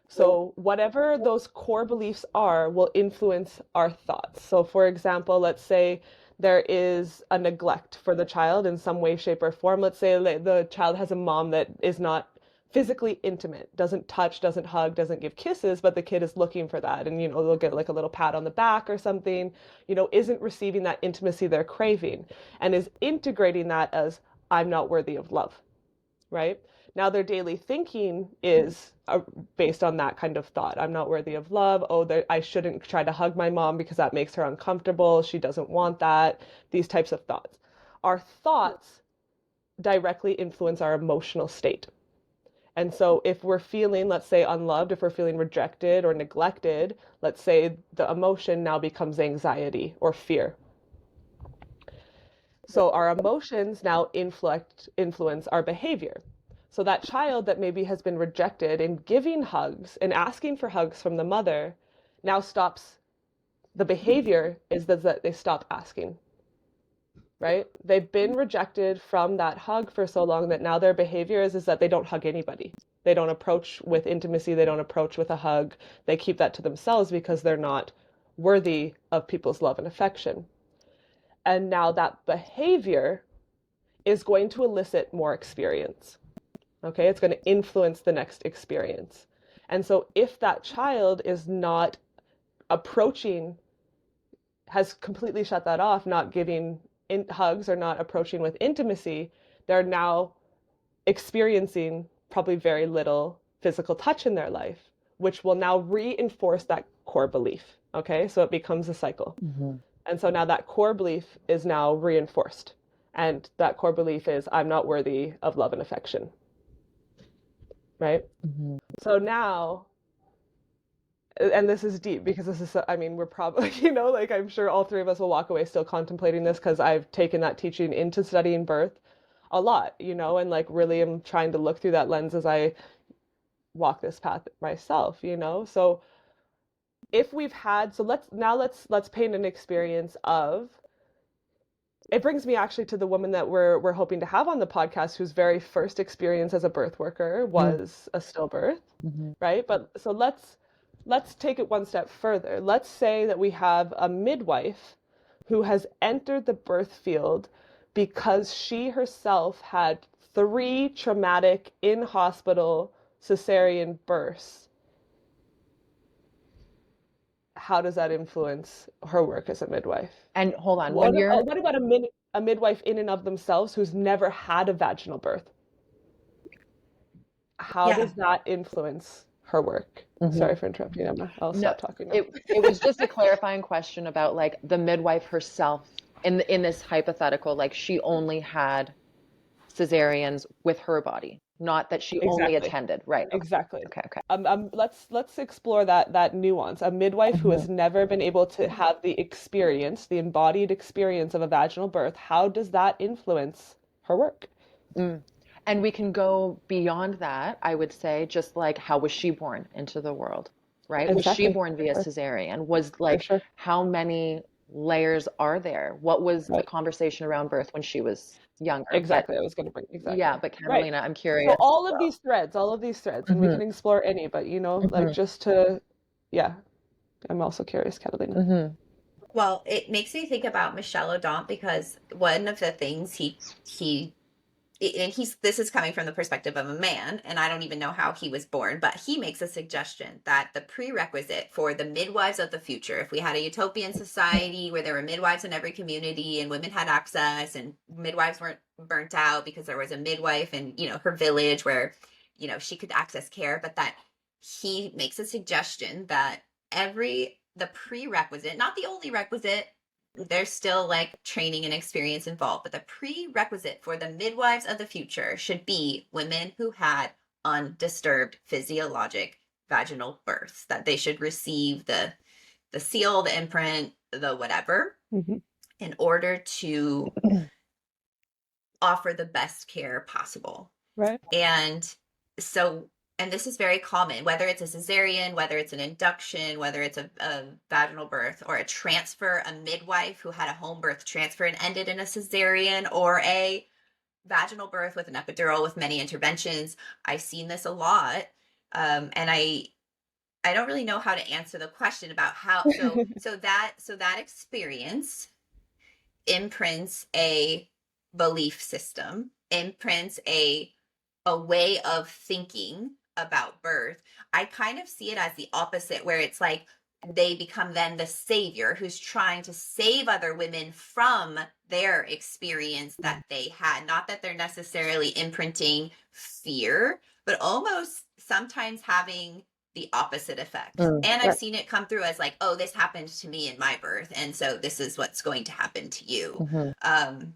So whatever those core beliefs are will influence our thoughts. So for example, let's say there is a neglect for the child in some way, shape, or form. Let's say the child has a mom that is not physically intimate, doesn't touch, doesn't hug, doesn't give kisses, but the kid is looking for that. And, they'll get like a little pat on the back or something, isn't receiving that intimacy they're craving and is integrating that as I'm not worthy of love, right? Now their daily thinking is based on that kind of thought. I'm not worthy of love. Oh, I shouldn't try to hug my mom because that makes her uncomfortable. She doesn't want that. These types of thoughts. Our thoughts directly influence our emotional state. And so if we're feeling, let's say, unloved, if we're feeling rejected or neglected, let's say the emotion now becomes anxiety or fear. So our emotions now influence our behavior. So that child that maybe has been rejected and giving hugs and asking for hugs from the mother now stops. The behavior is that they stop asking, right? They've been rejected from that hug for so long that now their behavior is that they don't hug anybody. They don't approach with intimacy. They don't approach with a hug. They keep that to themselves because they're not worthy of people's love and affection. And now that behavior is going to elicit more experience. Okay, it's going to influence the next experience. And so if that child is not approaching, has completely shut that off, not giving hugs or not approaching with intimacy, they're now experiencing probably very little physical touch in their life, which will now reinforce that core belief. Okay, so it becomes a cycle. Mm-hmm. And so now that core belief is now reinforced. And that core belief is I'm not worthy of love and affection. Right? Mm-hmm. So now, and this is deep because this is, I mean, we're probably, like I'm sure all three of us will walk away still contemplating this because I've taken that teaching into studying birth a lot, and like really am trying to look through that lens as I walk this path myself, So if we've had, so let's paint an experience of, it brings me actually to the woman that we're hoping to have on the podcast, whose very first experience as a birth worker was a stillbirth, Mm-hmm. right? But so let's take it one step further. Let's say that we have a midwife who has entered the birth field because she herself had 3 traumatic in-hospital cesarean births. How does that influence her work as a midwife? And hold on, What about a midwife in and of themselves who's never had a vaginal birth? How Yeah. does that influence her work? Mm-hmm. Sorry for interrupting, Emma. I'll stop talking now. It was just a clarifying question about like the midwife herself in this hypothetical, like she only had cesareans with her body, not that she only Exactly. attended. Right. Okay. Exactly. Okay. Let's explore that nuance. A midwife who has Mm-hmm. never been able to have the experience, the embodied experience of a vaginal birth, how does that influence her work? Mm. And we can go beyond that, I would say, just like how was she born into the world, right? Was she Exactly. born via For cesarean? Was for like sure. how many layers are there? What was the Right. conversation around birth when she was younger? But Exactly. I was going to bring yeah, exactly. but Right. Catalina, I'm So curious. all of these threads, and we Hmm. can explore any, but like Hmm. just to, yeah, I'm also curious, Catalina. Hmm. Well, it makes me think about Michel Odent because one of the things he and this is coming from the perspective of a man, and I don't even know how he was born, but he makes a suggestion that the prerequisite for the midwives of the future, if we had a utopian society where there were midwives in every community and women had access and midwives weren't burnt out because there was a midwife in, her village where, she could access care, but that he makes a suggestion that the prerequisite, not the only requisite, there's still like training and experience involved, but the prerequisite for the midwives of the future should be women who had undisturbed physiologic vaginal births, that they should receive the seal, the imprint, the whatever, Hmm. in order to offer the best care possible. Right. And so, and this is very common, whether it's a cesarean, whether it's an induction, whether it's a vaginal birth or a transfer, a midwife who had a home birth transfer and ended in a cesarean, or a vaginal birth with an epidural with many interventions. I've seen this a lot. And I don't really know how to answer the question about how, so that experience imprints a belief system, imprints a way of thinking about birth. I kind of see it as the opposite, where it's like they become then the savior who's trying to save other women from their experience that they had. Not that they're necessarily imprinting fear, but almost sometimes having the opposite effect. And I've Right. seen it come through as like, oh, this happened to me in my birth, and so this is what's going to happen to you. Mhm. Um,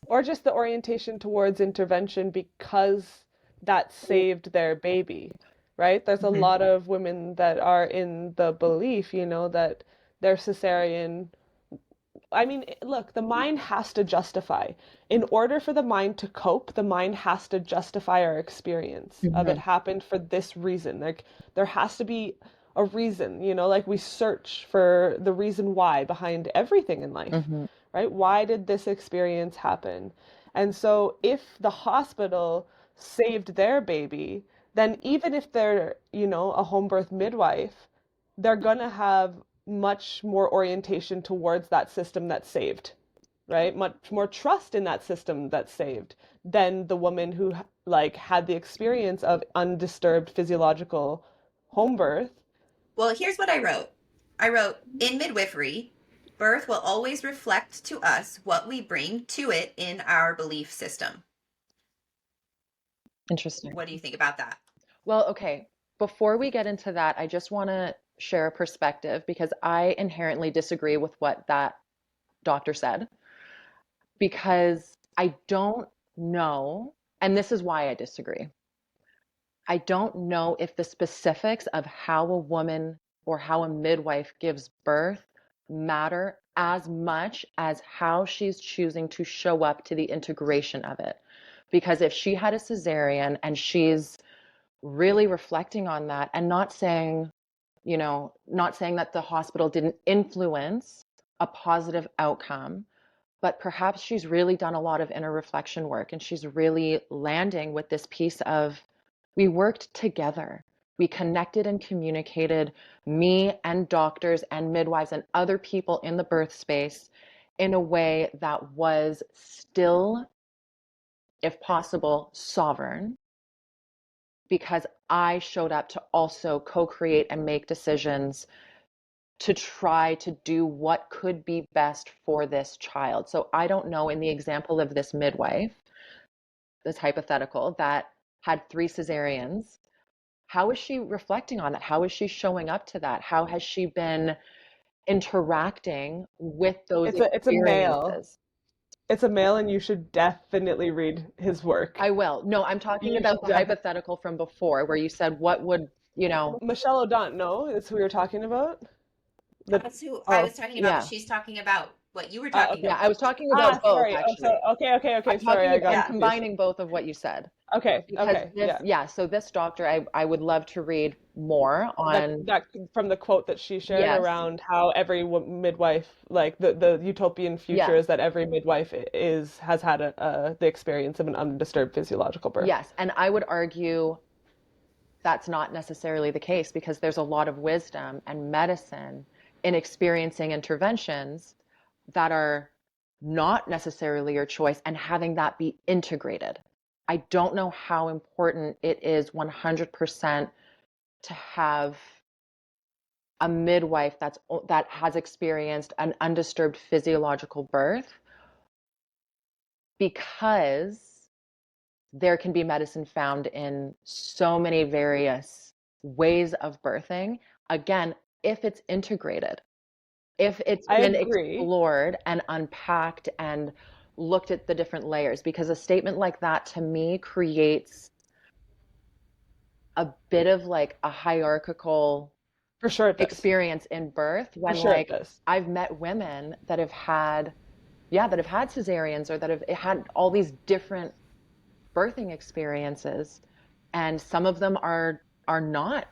Or just the orientation towards intervention because that saved their baby, right? There's a mhm. lot of women that are in the belief, that their cesarean. I mean, look, the mind has to justify. In order for the mind to cope, the mind has to justify our experience of it Mhm. happened for this reason. Like, there has to be a reason, like we search for the reason why behind everything in life, Mhm. right? Why did this experience happen? And so, if the hospital saved their baby, then even if they're, a home birth midwife, they're gonna have much more orientation towards that system that saved, right? Much more trust in that system that saved than the woman who like had the experience of undisturbed physiological home birth. Well, here's what I wrote. I wrote, in midwifery, birth will always reflect to us what we bring to it in our belief system. Interesting. What do you think about that? Well, okay. Before we get into that, I just want to share a perspective because I inherently disagree with what that doctor said because I don't know, and this is why I disagree. I don't know if the specifics of how a woman or how a midwife gives birth matter as much as how she's choosing to show up to the integration of it. Because if she had a cesarean and she's really reflecting on that and not saying that the hospital didn't influence a positive outcome, but perhaps she's really done a lot of inner reflection work and she's really landing with this piece of we worked together. We connected and communicated, me and doctors and midwives and other people in the birth space in a way that was still, if possible, sovereign because I showed up to also co create and make decisions to try to do what could be best for this child. So I don't know in the example of this midwife, this hypothetical that had three cesareans, how is she reflecting on that? How is she showing up to that? How has she been interacting with those It's a male. experiences? It's a male, and you should definitely read his work. I will. No, I'm talking You about should the def hypothetical from before where you said, what would, Michelle O'Donnell, no, is who we were talking about. The That's who I oh, was talking about, but yeah. she's talking about what you were talking Yeah, okay. I about. was talking about both Sorry. Oh, so actually. okay. I'm Sorry, talking I about, got I'm Yeah. confused. combining both of what you said because Okay, this, yeah. yeah, so this doctor, I would love to read more That on, that from the quote that she shared yes, around how every midwife, like the utopian future yeah, is that every midwife has had the experience of an undisturbed physiological birth. yes. And I would argue that's not necessarily the case because there's a lot of wisdom and medicine in experiencing interventions that are not necessarily your choice and having that be integrated. I don't know how important it is 100% to have a midwife that has experienced an undisturbed physiological birth because there can be medicine found in so many various ways of birthing. Again, if it's integrated, if it's I been agree. explored and unpacked and looked at the different layers, because a statement like that to me creates a bit of like a hierarchical For sure it does. experience in birth For when sure it like does. I've met women that have had, yeah, that have had cesareans or that have had all these different birthing experiences, and some of them are not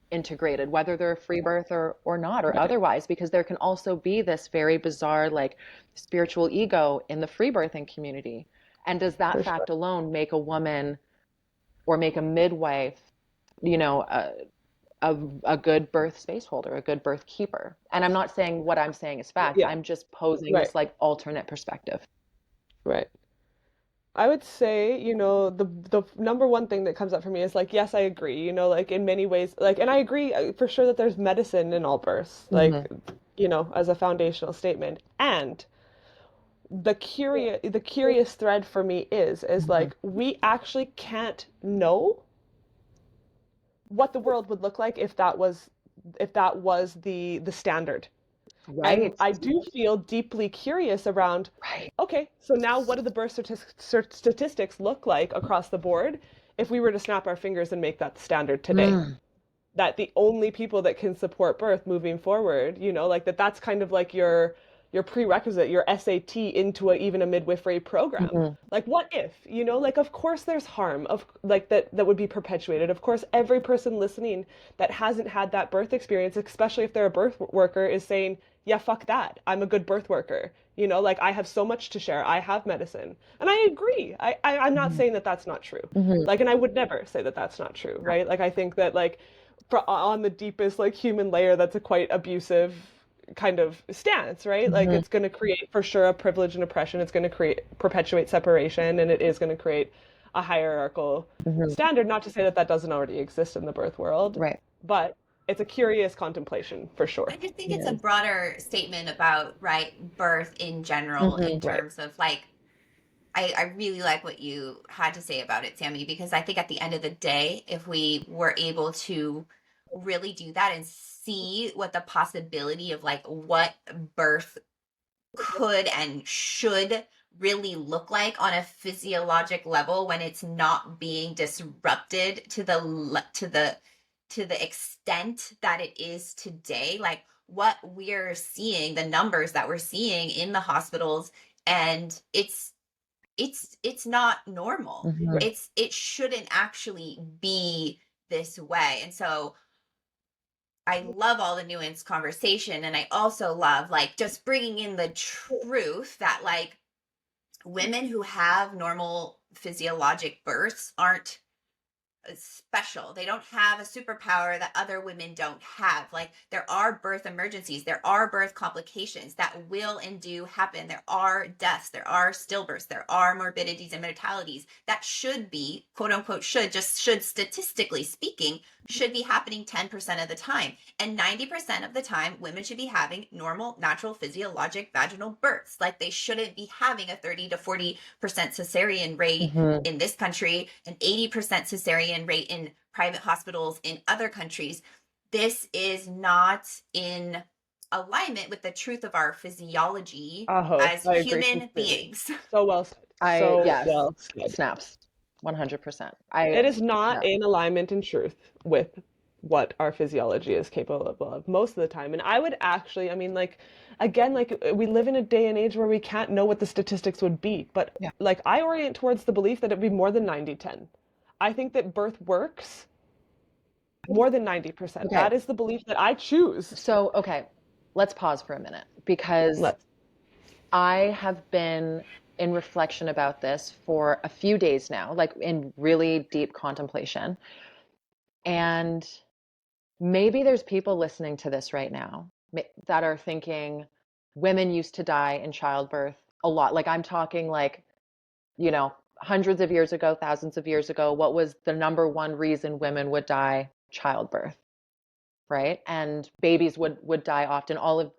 integrated, whether they're a free birth or not or Right. otherwise, because there can also be this very bizarre like spiritual ego in the free birthing community. And does that For sure. fact alone make a woman or make a midwife, you know, a good birth space holder, a good birth keeper? And I'm not saying what I'm saying is fact. Yeah. I'm just posing Right. this like alternate perspective. Right. I would say, the number one thing that comes up for me is like, yes, I agree, like in many ways, like, and I agree for sure that there's medicine in all births, like, Hmm. as a foundational statement. And the curious thread for me is Hmm. like, we actually can't know what the world would look like if that was the standard. And Right. I do feel deeply curious around, Right. okay, so now what do the birth statistics look like across the board if we were to snap our fingers and make that the standard today? Mm. That the only people that can support birth moving forward, like that's kind of like your prerequisite, your SAT into even a midwifery program. Hmm. Like what if, like of course there's harm of like that would be perpetuated. Of course, every person listening that hasn't had that birth experience, especially if they're a birth worker, is saying, yeah, fuck that. I'm a good birth worker. Like I have so much to share. I have medicine. And I agree. I'm not Hmm. saying that that's not true. Hmm. Like, and I would never say that that's not true, right? Like I think that like on the deepest like human layer, that's a quite abusive kind of stance, right? Like Hmm. it's going to create for sure a privilege and oppression. It's going to create perpetuate separation, and it is going to create a hierarchical Hmm. standard. Not to say that that doesn't already exist in the birth world, Right. but it's a curious contemplation for I sure. just think It it's a is. broader statement about, right, birth in general, Hmm. in Right. terms of like, I really like what you had to say about it, Sammy, because I think at the end of the day, if we were able to really do that and see what the possibility of like what birth could and should really look like on a physiologic level when it's not being disrupted to the extent that it is today, like what we're seeing, the numbers that we're seeing in the hospitals, and it's not normal. Hmm. Right. It shouldn't actually be this way. And so I love all the nuanced conversation, and I also love like just bringing in the truth that like women who have normal physiologic births aren't special. They don't have a superpower that other women don't have. Like there are birth emergencies, there are birth complications that will and do happen. There are deaths, there are stillbirths, there are morbidities and mortalities that should be, quote unquote, should statistically speaking, should be happening 10% of the time. And 90% of the time, women should be having normal, natural, physiologic vaginal births. Like they shouldn't be having a 30 to 40% cesarean rate Hmm. in this country, an 80% cesarean rate in private hospitals in other countries. This is not in alignment with the truth of our physiology Aho, as I agree human completely. beings. So well said. I, So yes, well said. snaps. 100%. It is not Yeah. in alignment in truth with what our physiology is capable of most of the time. And I would actually, I mean, like, again, like, we live in a day and age where we can't know what the statistics would be. But, Yeah. like, I orient towards the belief that it'd be more than 90-10. I think that birth works more than 90%. Okay. That is the belief that I choose. So, okay, let's pause for a minute because Let's. I have been in reflection about this for a few days now, like in really deep contemplation. And maybe there's people listening to this right now that are thinking women used to die in childbirth a lot. Like I'm talking like, hundreds of years ago, thousands of years ago, what was the number one reason women would die? Childbirth, right? And babies would die often. All of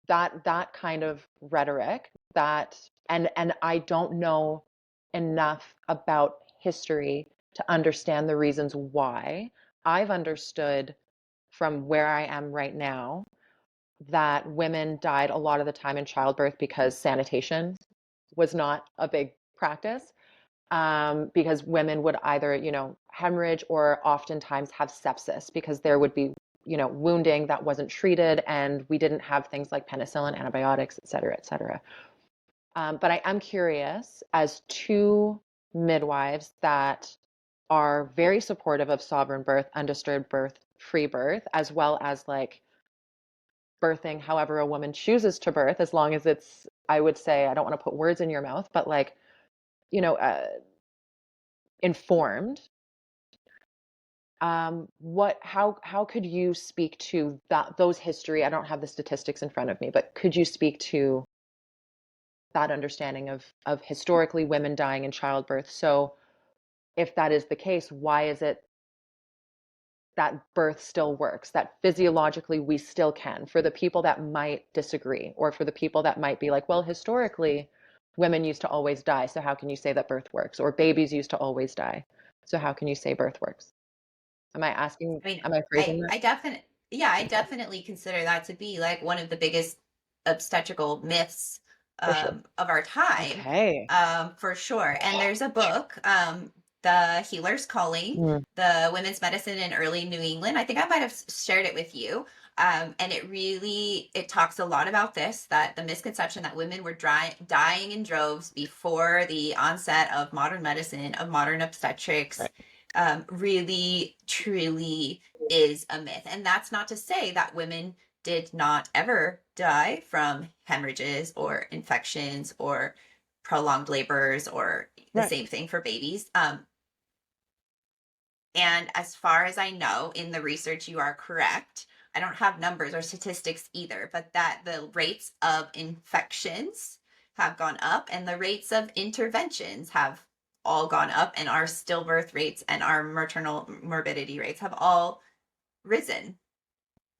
that kind of rhetoric, that and I don't know enough about history to understand the reasons why. I've understood from where I am right now that women died a lot of the time in childbirth because sanitation was not a big practice. because women would either, hemorrhage or oftentimes have sepsis because there would be, wounding that wasn't treated, and we didn't have things like penicillin, antibiotics, et cetera, et cetera. But I am curious, as two midwives that are very supportive of sovereign birth, undisturbed birth, free birth, as well as like birthing however a woman chooses to birth, as long as it's, I would say, I don't want to put words in your mouth, but like, you know, uh, informed. How could you speak to those history? I don't have the statistics in front of me, but could you speak to that understanding of historically women dying in childbirth? So if that is the case, why is it that birth still works, that physiologically we still can, for the people that might disagree, or for the people that might be like, well, historically women used to always die, so how can you say that birth works? Or babies used to always die, so how can you say birth works? I mean, Am I phrasing that? I definitely, yeah, I definitely consider that to be like one of the biggest obstetrical myths For sure. of our time, Okay. for sure. And there's a book, The Healer's Calling, Mm. the women's medicine in early New England. I think I might have shared it with you. And it talks a lot about this, that the misconception that women were dying in droves before the onset of modern medicine, of modern obstetrics, Right. really, truly is a myth. And that's not to say that women did not ever die from hemorrhages or infections or prolonged labors, or the Right. same thing for babies. And as far as I know, in the research, you are correct. I don't have numbers or statistics either, but that the rates of infections have gone up and the rates of interventions have all gone up, and our stillbirth rates and our maternal morbidity rates have all risen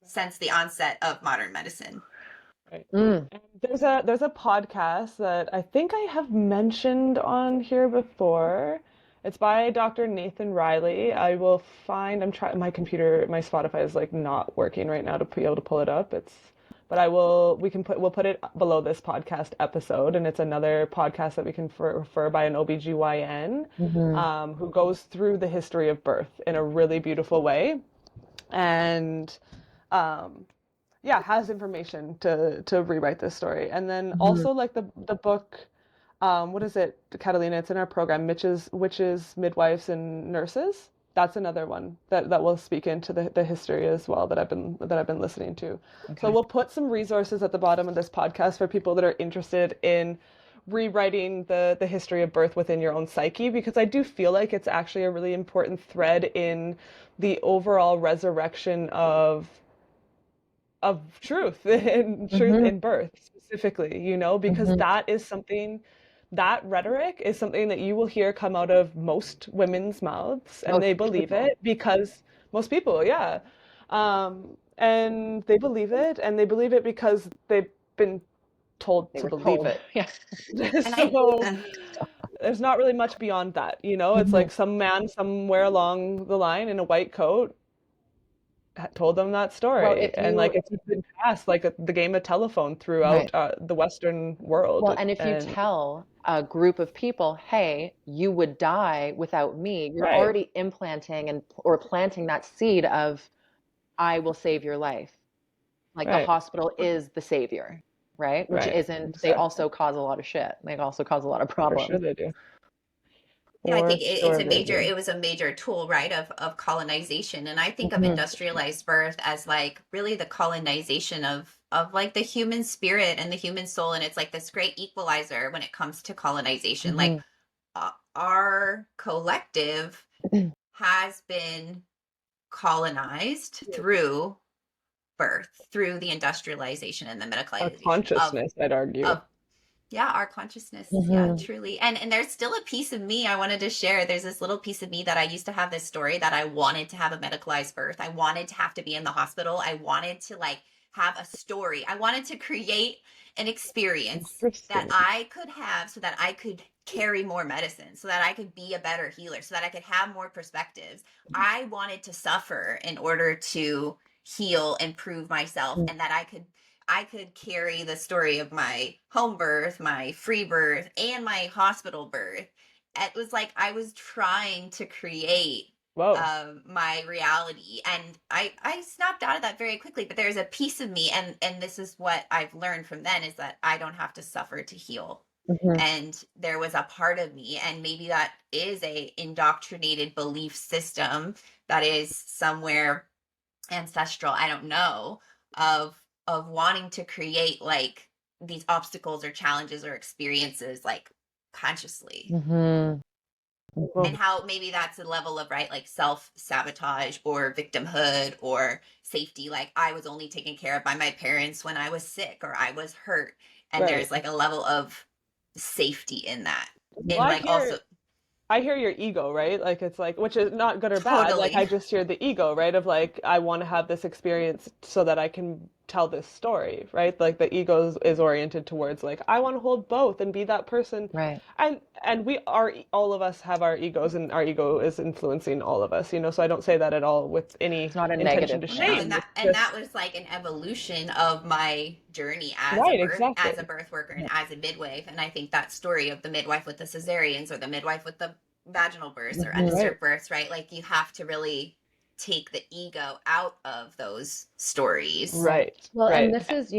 since the onset of modern medicine. Right. Mm. And there's a podcast that I think I have mentioned on here before. It's by Dr. Nathan Riley. I'm trying, my computer, my Spotify is like not working right now to be able to pull it up. But we'll put it below this podcast episode, and it's another podcast that we can refer by an OBGYN, Hmm. who goes through the history of birth in a really beautiful way. And um, yeah, has information to rewrite this story. And then Hmm. also like the book, what is it, Catalina? It's in our program, Witches, Midwives, and Nurses. That's another one that will speak into the history as well that I've been listening to. So Okay. we'll put some resources at the bottom of this podcast for people that are interested in rewriting the history of birth within your own psyche, because I do feel like it's actually a really important thread in the overall resurrection of truth and truth Hmm. in birth specifically, because Hmm. that rhetoric is something that you will hear come out of most women's mouths, and Most they believe people. it because most people, yeah. And they believe it because they've been told They to were believe told. it. Yeah. And So there's not really much beyond that, It's Hmm. like some man somewhere along the line in a white coat told them that Well, story, if and like you, it's been passed like the game of telephone throughout right. the Western world. Well, and if you And tell a group of people, hey, you would die without me, you're right, already implanting and or planting that seed of, I will save your life. Like the right, hospital is the savior, right? Which right, isn't, they exactly. also cause a lot of shit. They also cause a lot of For sure problems. they do. yeah, I For think sure they do. it was a major tool, right, of colonization. And I think of Hmm. industrialized birth as like really the colonization of like the human spirit and the human soul. And it's like this great equalizer when it comes to colonization. Like Hmm. our collective has been colonized through birth, through the industrialization and the Our medicalization consciousness, I'd argue. of yeah, our consciousness. Yeah, Hmm. truly. And there's still a piece of me I wanted to share. There's this little piece of me that I used to have this story that I wanted to have a medicalized birth. I wanted to have to be in the hospital. I wanted to like have a story. I wanted to create an experience that Interesting. I could have so that I could carry more medicine, so that I could be a better healer, so that I could have more perspectives. I wanted to suffer in order to heal and prove myself, and that I could carry the story of my home birth, my free birth, and my hospital birth it was like I was trying to create Whoa. my reality, and I snapped out of that very quickly. But there's a piece of me, and this is what I've learned from then, is that I don't have to suffer to heal. Mhm. And there was a part of me, and maybe that is a indoctrinated belief system that is somewhere ancestral, I don't know, of wanting to create like these obstacles or challenges or experiences like consciously. Mhm. Well, And how maybe that's a level of, right, like self sabotage or victimhood or safety, like I was only taken care of by my parents when I was sick or I was hurt, and right. there's like a level of safety in that, Well, in like also I hear your ego, right? Like it's like, which is not good or bad. Like I totally just hear the ego, right? Of like, I want to have this experience so that I can tell this story, right? Like the ego is oriented towards like, I want to hold both and be that person. Right. And we are, all of us have our egos and our ego is influencing all of us, you know? So I don't say that at all with any It's not a intention negative to Well, no, thing. shame. It's and that just, was like an evolution of my journey right, as a exactly. birth worker and as a midwife. And I think that story of the midwife with the cesareans or the midwife with the vaginal births or Mhm. Right. undisturbed births, right? Like you have to really take the ego out of those stories. Right. Right. Well, and Right. this is,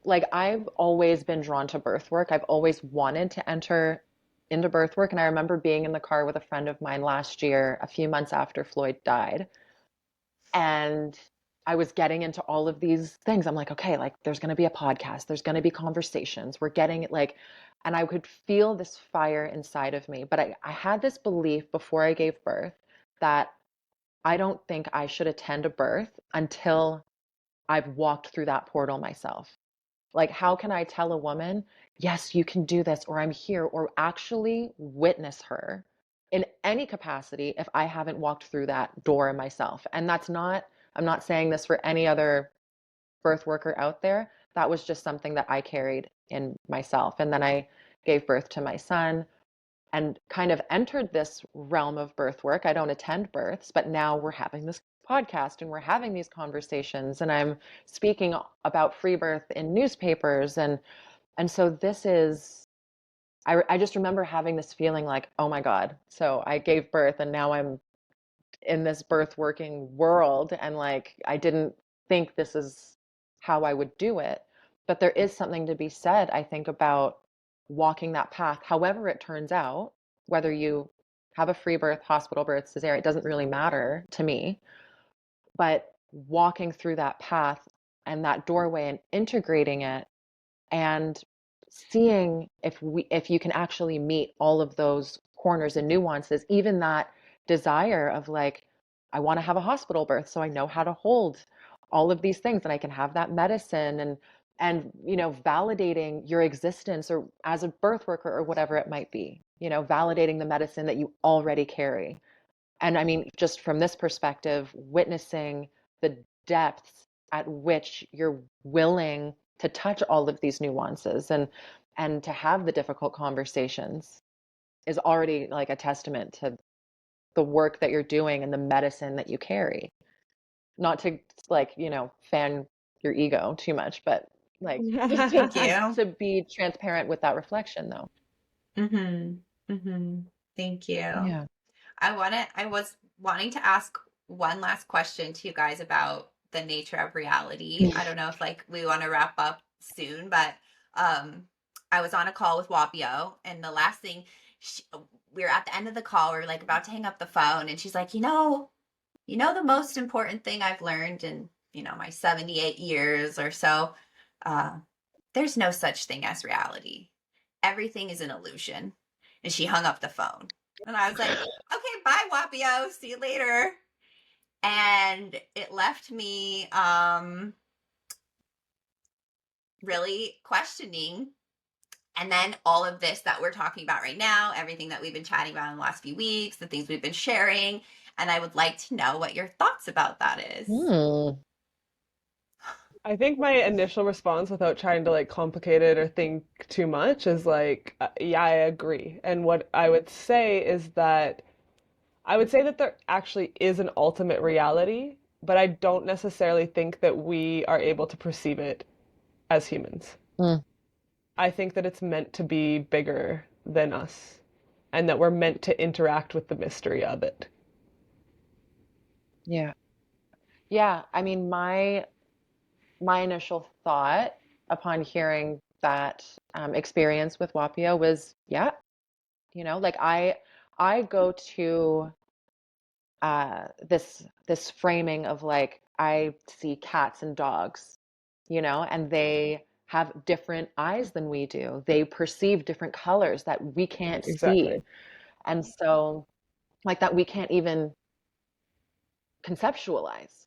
like I've always been drawn to birth work. I've always wanted to enter into birth work. And I remember being in the car with a friend of mine last year, a few months after Floyd died. And I was getting into all of these things. I'm like, okay, like there's going to be a podcast, there's going to be conversations. We're getting it like, and I could feel this fire inside of me. But I had this belief before I gave birth that I don't think I should attend a birth until I've walked through that portal myself. Like, how can I tell a woman, yes, you can do this, or I'm here, or actually witness her in any capacity if I haven't walked through that door myself? And that's not, I'm not saying this for any other birth worker out there. That was just something that I carried in myself. And then I gave birth to my son and kind of entered this realm of birth work. I don't attend births, but now we're having this podcast and we're having these conversations and I'm speaking about free birth in newspapers and so this is I just remember having this feeling like, oh my God. So I gave birth and now I'm in this birth working world and like I didn't think this is how I would do it. But there is something to be said, I think, about walking that path, however it turns out, whether you have a free birth, hospital birth, cesarean, it doesn't really matter to me. But walking through that path and that doorway and integrating it and seeing if you can actually meet all of those corners and nuances, even that desire of like, I want to have a hospital birth so I know how to hold all of these things and I can have that medicine and validating your existence or as a birth worker or whatever it might be, validating the medicine that you already carry. And I mean, just from this perspective, witnessing the depths at which you're willing to touch all of these nuances and to have the difficult conversations is already like a testament to the work that you're doing and the medicine that you carry. Not to like, fan your ego too much, but like just to Thank you. to be transparent with that reflection though. Thank you. Yeah. I was wanting to ask one last question to you guys about the nature of reality. I don't know if like we want to wrap up soon, but um I was on a call with Wapio, and the last thing we were at the end of the call, we were like about to hang up the phone, and she's like, the most important thing I've learned in, my 78 years or so, uh, there's no such thing as reality. Everything is an illusion. And she hung up the phone. And I was like, okay, bye, Wapio. See you later. And it left me really questioning. And then all of this that we're talking about right now, everything that we've been chatting about in the last few weeks, the things we've been sharing. And I would like to know what your thoughts about that is. Hmm. I think my initial response without trying to like complicate it or think too much is like, yeah, I agree. And what I would say is that I would say that there actually is an ultimate reality, but I don't necessarily think that we are able to perceive it as humans. Hmm. I think that it's meant to be bigger than us. and that we're meant to interact with the mystery of it. Yeah. Yeah. I mean, my initial thought upon hearing that experience with Wapio was, yeah, like I go to this framing of like I see cats and dogs, and they have different eyes than we do. They perceive different colors that we can't see. Exactly. And so like that we can't even conceptualize.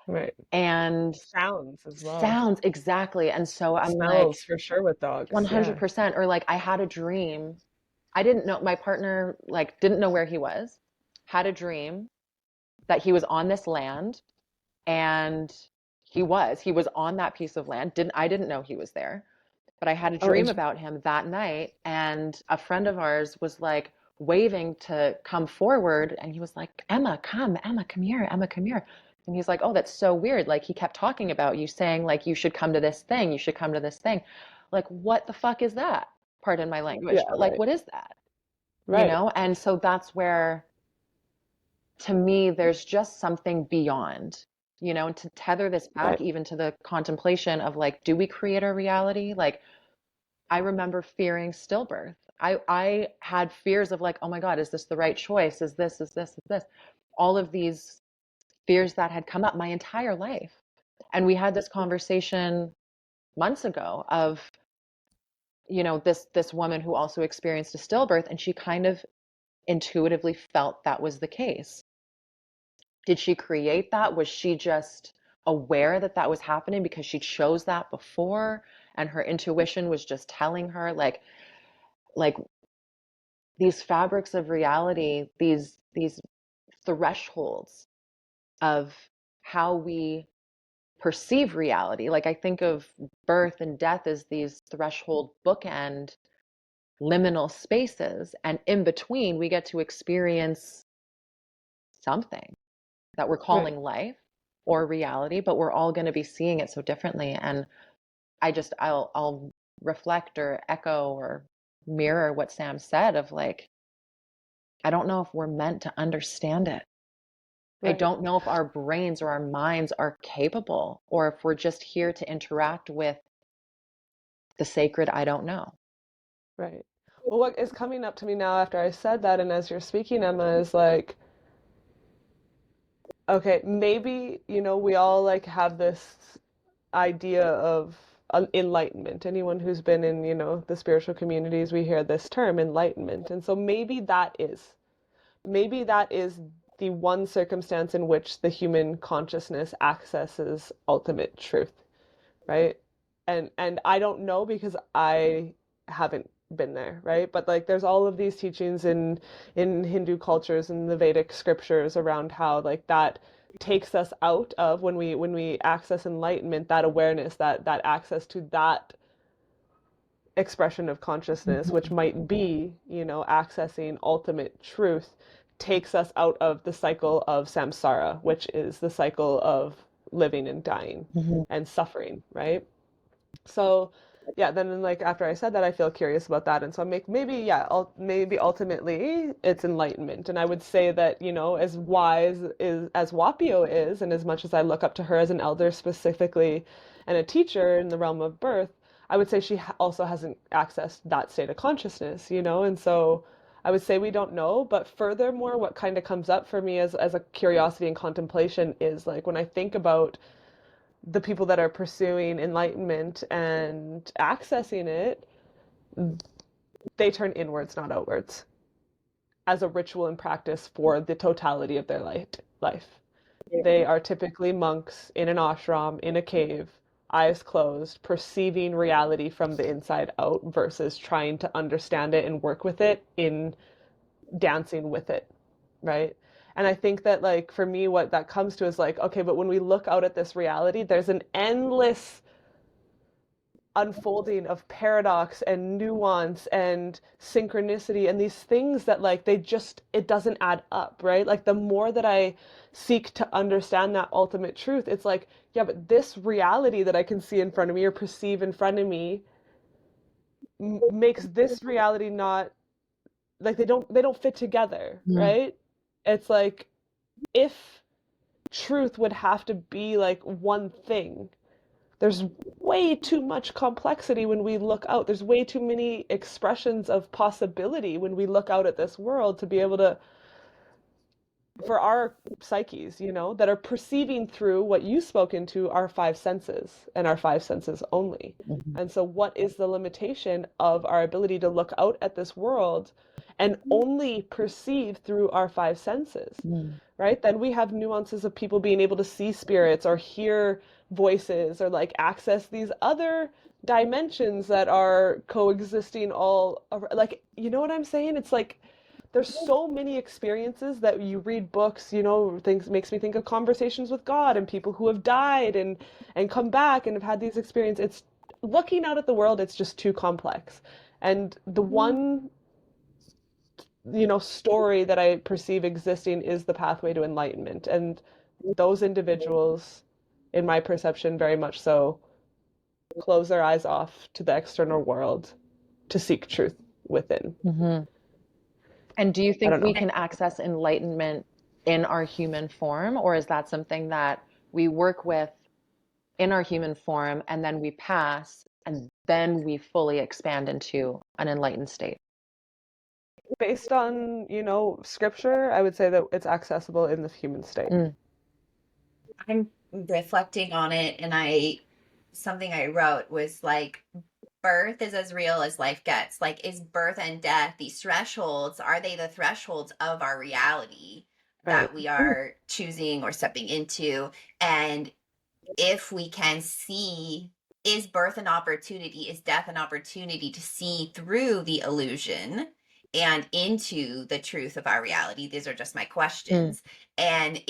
Right. And Sounds as well. sounds exactly. And so I'm like Smells for sure with dogs. Yeah. 100%. Or like I had a dream. I didn't know my partner like didn't know where he was. Had a dream that he was on this land and he was on that piece of land. I didn't know he was there, but I had a Oh, dream about him that night, and a friend of ours was like waving to come forward, and he was like, Emma, come, Emma, come here, Emma, come here. And he's like, oh, that's so weird. Like he kept talking about you, saying like you should come to this thing, you should come to this thing. Like, what the fuck is that? Pardon my language, yeah, but like right. what is that? Right. And so that's where, to me, there's just something beyond, and to tether this back Right. even to the contemplation of like, do we create our reality? Like, I remember fearing stillbirth. I had fears of like, oh my God, is this the right choice? Is this? All of these fears that had come up my entire life. And we had this conversation months ago of, this woman who also experienced a stillbirth, and she kind of intuitively felt that was the case. Did she create that? Was she just aware that that was happening because she chose that before and her intuition was just telling her like these fabrics of reality, these thresholds of how we perceive reality. Like I think of birth and death as these threshold bookend liminal spaces, and in between we get to experience something that we're Right. calling life or reality, but we're all going to be seeing it so differently. And I'll reflect or echo or mirror what Sam said of like, I don't know if we're meant to understand it. I Right. don't know if our brains or our minds are capable, or if we're just here to interact with the sacred I don't know. Right. Well, what is coming up to me now after I said that, and as you're speaking, Emma, is like, okay, maybe, we all like have this idea of enlightenment. Anyone who's been in, the spiritual communities, we hear this term, enlightenment. And so maybe that is the one circumstance in which the human consciousness accesses ultimate truth, right? And I don't know because I haven't been there, right? But like there's all of these teachings in Hindu cultures and the Vedic scriptures around how like that takes us out of when we access enlightenment, that awareness, that access to that expression of consciousness, which Mhm. might be, accessing ultimate truth, takes us out of the cycle of samsara, which is the cycle of living and dying Mhm. and suffering, right? So yeah, then like after I said that, I feel curious about that, and so maybe yeah, maybe ultimately it's enlightenment, and I would say that as wise is as Wapio is, and as much as I look up to her as an elder specifically, and a teacher in the realm of birth, I would say she also hasn't accessed that state of consciousness, and so I would say we don't know, but furthermore, what kind of comes up for me as a curiosity and contemplation is like when I think about the people that are pursuing enlightenment and accessing it, they turn inwards, not outwards, as a ritual and practice for the totality of their life. They are typically monks in an ashram, in a cave, eyes closed, perceiving reality from the inside out versus trying to understand it and work with it in dancing with it, right? And I think that like for me what that comes to is like, okay, but when we look out at this reality, there's an endless unfolding of paradox and nuance and synchronicity and these things that like it doesn't add up, right? Like the more that I seek to understand that ultimate truth, it's like, yeah, but this reality that I can see in front of me or perceive in front of me makes this reality not like they don't fit together, right? It's like if truth would have to be like one thing, there's way too much complexity when we look out. There's way too many expressions of possibility when we look out at this world to be able to, for our psyches, that are perceiving through what you spoke into our five senses and our five senses only. Mhm. And so, what is the limitation of our ability to look out at this world and only perceive through our five senses? Mm. Right? Then we have nuances of people being able to see spirits or hear voices or like access these other dimensions that are coexisting all like, you know what I'm saying? It's like there's so many experiences that you read books, things makes me think of conversations with God and people who have died and come back and have had these experiences. It's looking out at the world, it's just too complex. And the one story that I perceive existing is the pathway to enlightenment. And those individuals, in my perception, very much so, close their eyes off to the external world to seek truth within. Mhm. And do you I think don't we know. can access enlightenment in our human form, or is that something that we work with in our human form and then we pass and then we fully expand into an enlightened state? Based on, scripture, I would say that it's accessible in the human state. Mm. I'm reflecting on it, and something I wrote was like, birth is as real as life gets. Like, is birth and death, these thresholds, are they the thresholds of our reality Right. that we are choosing or stepping into? And if we can see, is birth an opportunity, is death an opportunity to see through the illusion and into the truth of our reality? These are just my Mm. questions. And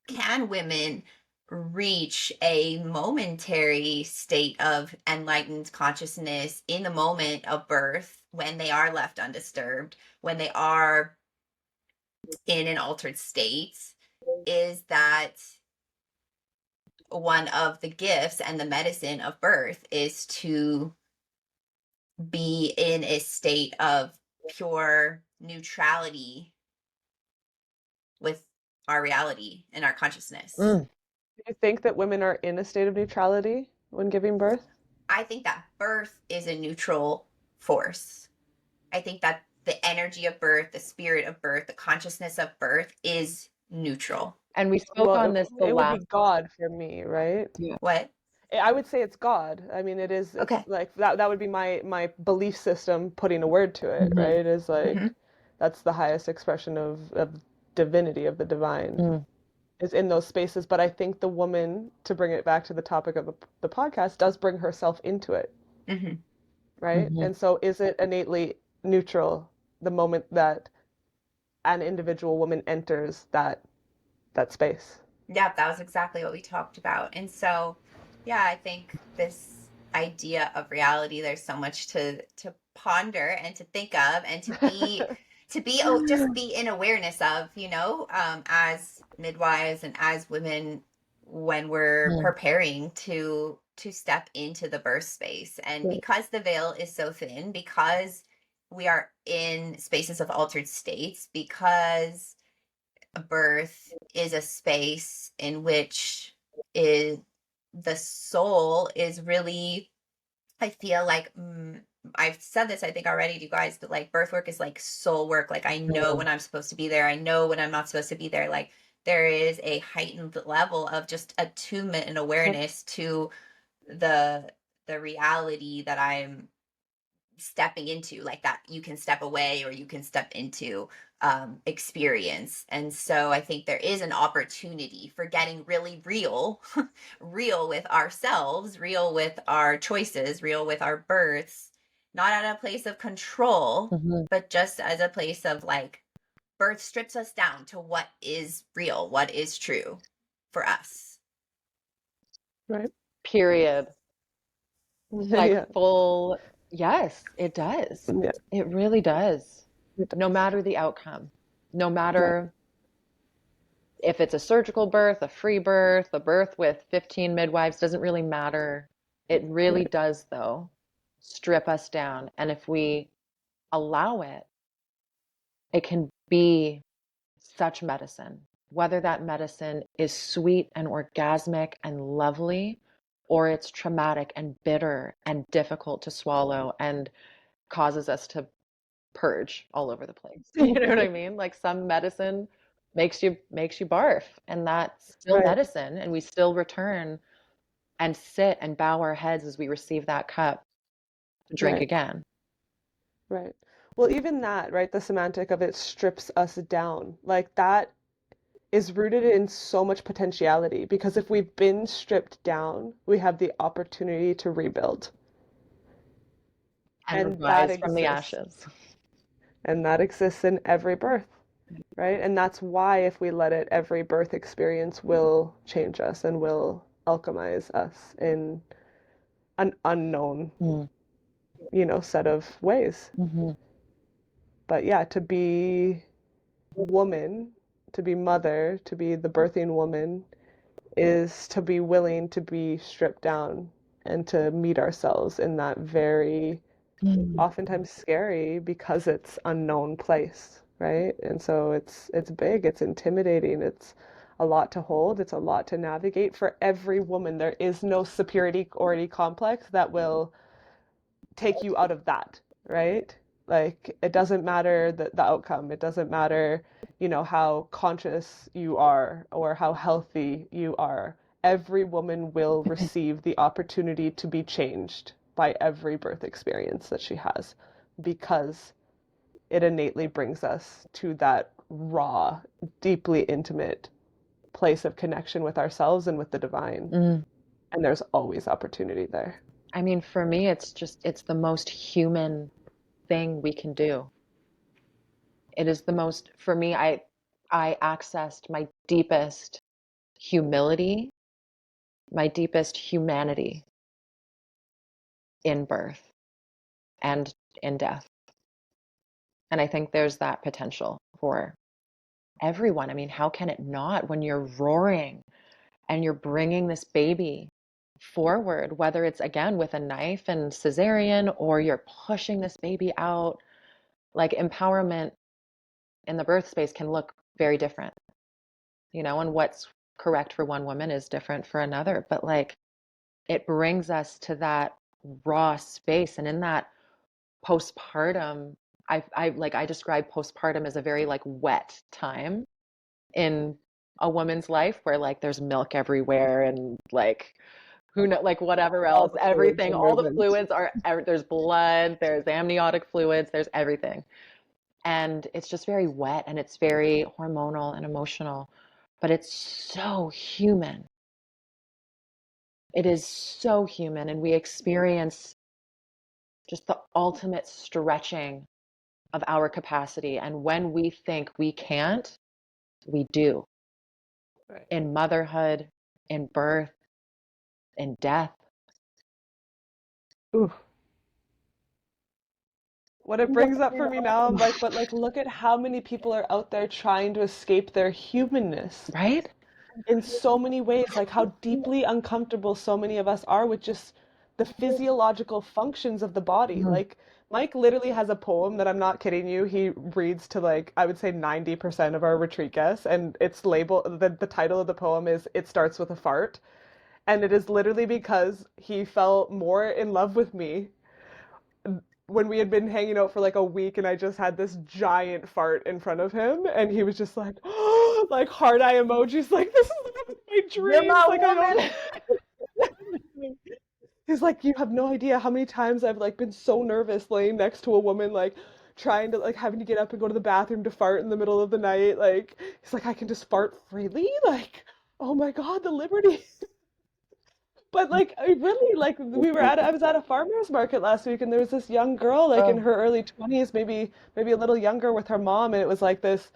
can women reach a momentary state of enlightened consciousness in the moment of birth when they are left undisturbed, when they are in an altered state? Is that one of the gifts and the medicine of birth, is to be in a state of pure neutrality with our reality and our consciousness? Mm. Do you think that women are in a state of neutrality when giving birth? I think that birth is a neutral force. I think that the energy of birth, the spirit of birth, the consciousness of birth is neutral. And we spoke Well, on this the it would be last. God for me, right? Yeah. What? I would say it's God. I mean, it's Okay. like that would be my belief system putting a word to it, Mhm. right? Is Mm-hmm. like that's the highest expression of divinity, of the divine, Mm. is in those spaces. But I think the woman, to bring it back to the topic of the podcast, does bring herself into it, Mm-hmm. right? Mhm. And so is it innately neutral the moment that an individual woman enters that space? Yeah, that was exactly what we talked about. And so, yeah, I think this idea of reality, there's so much to ponder and to think of and just be in awareness of, as midwives and as women, when we're Mm. preparing to step into the birth space. And because the veil is so thin, because we are in spaces of altered states, because birth is a space in which is the soul is really, I feel like, I've said this I think already to you guys, but like birth work is like soul work. Like, I know Mm. when I'm supposed to be there, I know when I'm not supposed to be there. Like, there is a heightened level of just attunement and awareness to the the reality that I'm stepping into, like that you can step away or you can step into experience. And so I think there is an opportunity for getting really real, real with ourselves, real with our choices, real with our births, not at a place of control, Mhm. but just as a place of like, birth strips us down to what is real, what is true for us. Right? Period. Like Yeah. full, yes, it does. Yeah. It really does. It No does. matter the outcome, no Right. matter if it's a surgical birth, a free birth, a birth with 15 midwives, doesn't really matter. It really Right. does, though, strip us down. And if we allow it, it can be such medicine, whether that medicine is sweet and orgasmic and lovely, or it's traumatic and bitter and difficult to swallow and causes us to purge all over the place. You know what I mean? Like some medicine makes you barf, and that's still Right, medicine, and we still return and sit and bow our heads as we receive that cup to drink right, again. right. Well, even that, right, the semantic of it strips us down. Like that is rooted in so much potentiality because if we've been stripped down, we have the opportunity to rebuild. And And that rise from the exists. ashes. And that exists in every birth, right? And that's why if we let it, every birth experience will change us and will alchemize us in an unknown, Mm. set of ways. Hmm. But yeah, to be woman, to be mother, to be the birthing woman is to be willing to be stripped down and to meet ourselves in that very Mm. oftentimes scary because it's unknown place, right? And so it's big, it's intimidating, it's a lot to hold, it's a lot to navigate for every woman. There is no superiority complex that will take you out of that, right? Like it doesn't matter the outcome. It doesn't matter, how conscious you are or how healthy you are. Every woman will receive the opportunity to be changed by every birth experience that she has because it innately brings us to that raw, deeply intimate place of connection with ourselves and with the divine. Mm. And there's always opportunity there. I mean, for me, it's the most human thing we can do. It is the most, for me, I accessed my deepest humility, my deepest humanity in birth and in death. And I think there's that potential for everyone. I mean, how can it not when you're roaring and you're bringing this baby forward, whether it's again with a knife and cesarean or you're pushing this baby out? Like empowerment in the birth space can look very different, and what's correct for one woman is different for another. But like it brings us to that raw space. And in that postpartum, I describe postpartum as a very like wet time in a woman's life where like there's milk everywhere and like who know like whatever All else, the fluids everything, are all the moving. fluids are there's blood, there's amniotic fluids, there's everything. And it's just very wet and it's very hormonal and emotional, but it's so human. It is so human, and we experience just the ultimate stretching of our capacity. And when we think we can't, we do, Right. in motherhood, in birth, in death. Ooh, what it brings up for me now, I'm like, but like, look at how many people are out there trying to escape their humanness Right? in so many ways, like how deeply uncomfortable so many of us are with just the physiological functions of the body. Mhm. Like, Mike literally has a poem that I'm not kidding you. He reads to like, I would say 90% of our retreat guests, and it's labeled, the title of the poem is It Starts with a Fart. And it is literally because he fell more in love with me when we had been hanging out for like a week and I just had this giant fart in front of him and he was just like like heart eye emojis like this is my You're dreams my like I don't woman. he's like you have no idea how many times I've like been so nervous laying next to a woman like trying to like having to get up and go to the bathroom to fart in the middle of the night like he's like I can just fart freely like oh my God the liberty. But like I really like I was at a farmer's market last week and there was this young girl like in Oh, her early 20s, maybe a little younger with her mom and it was like this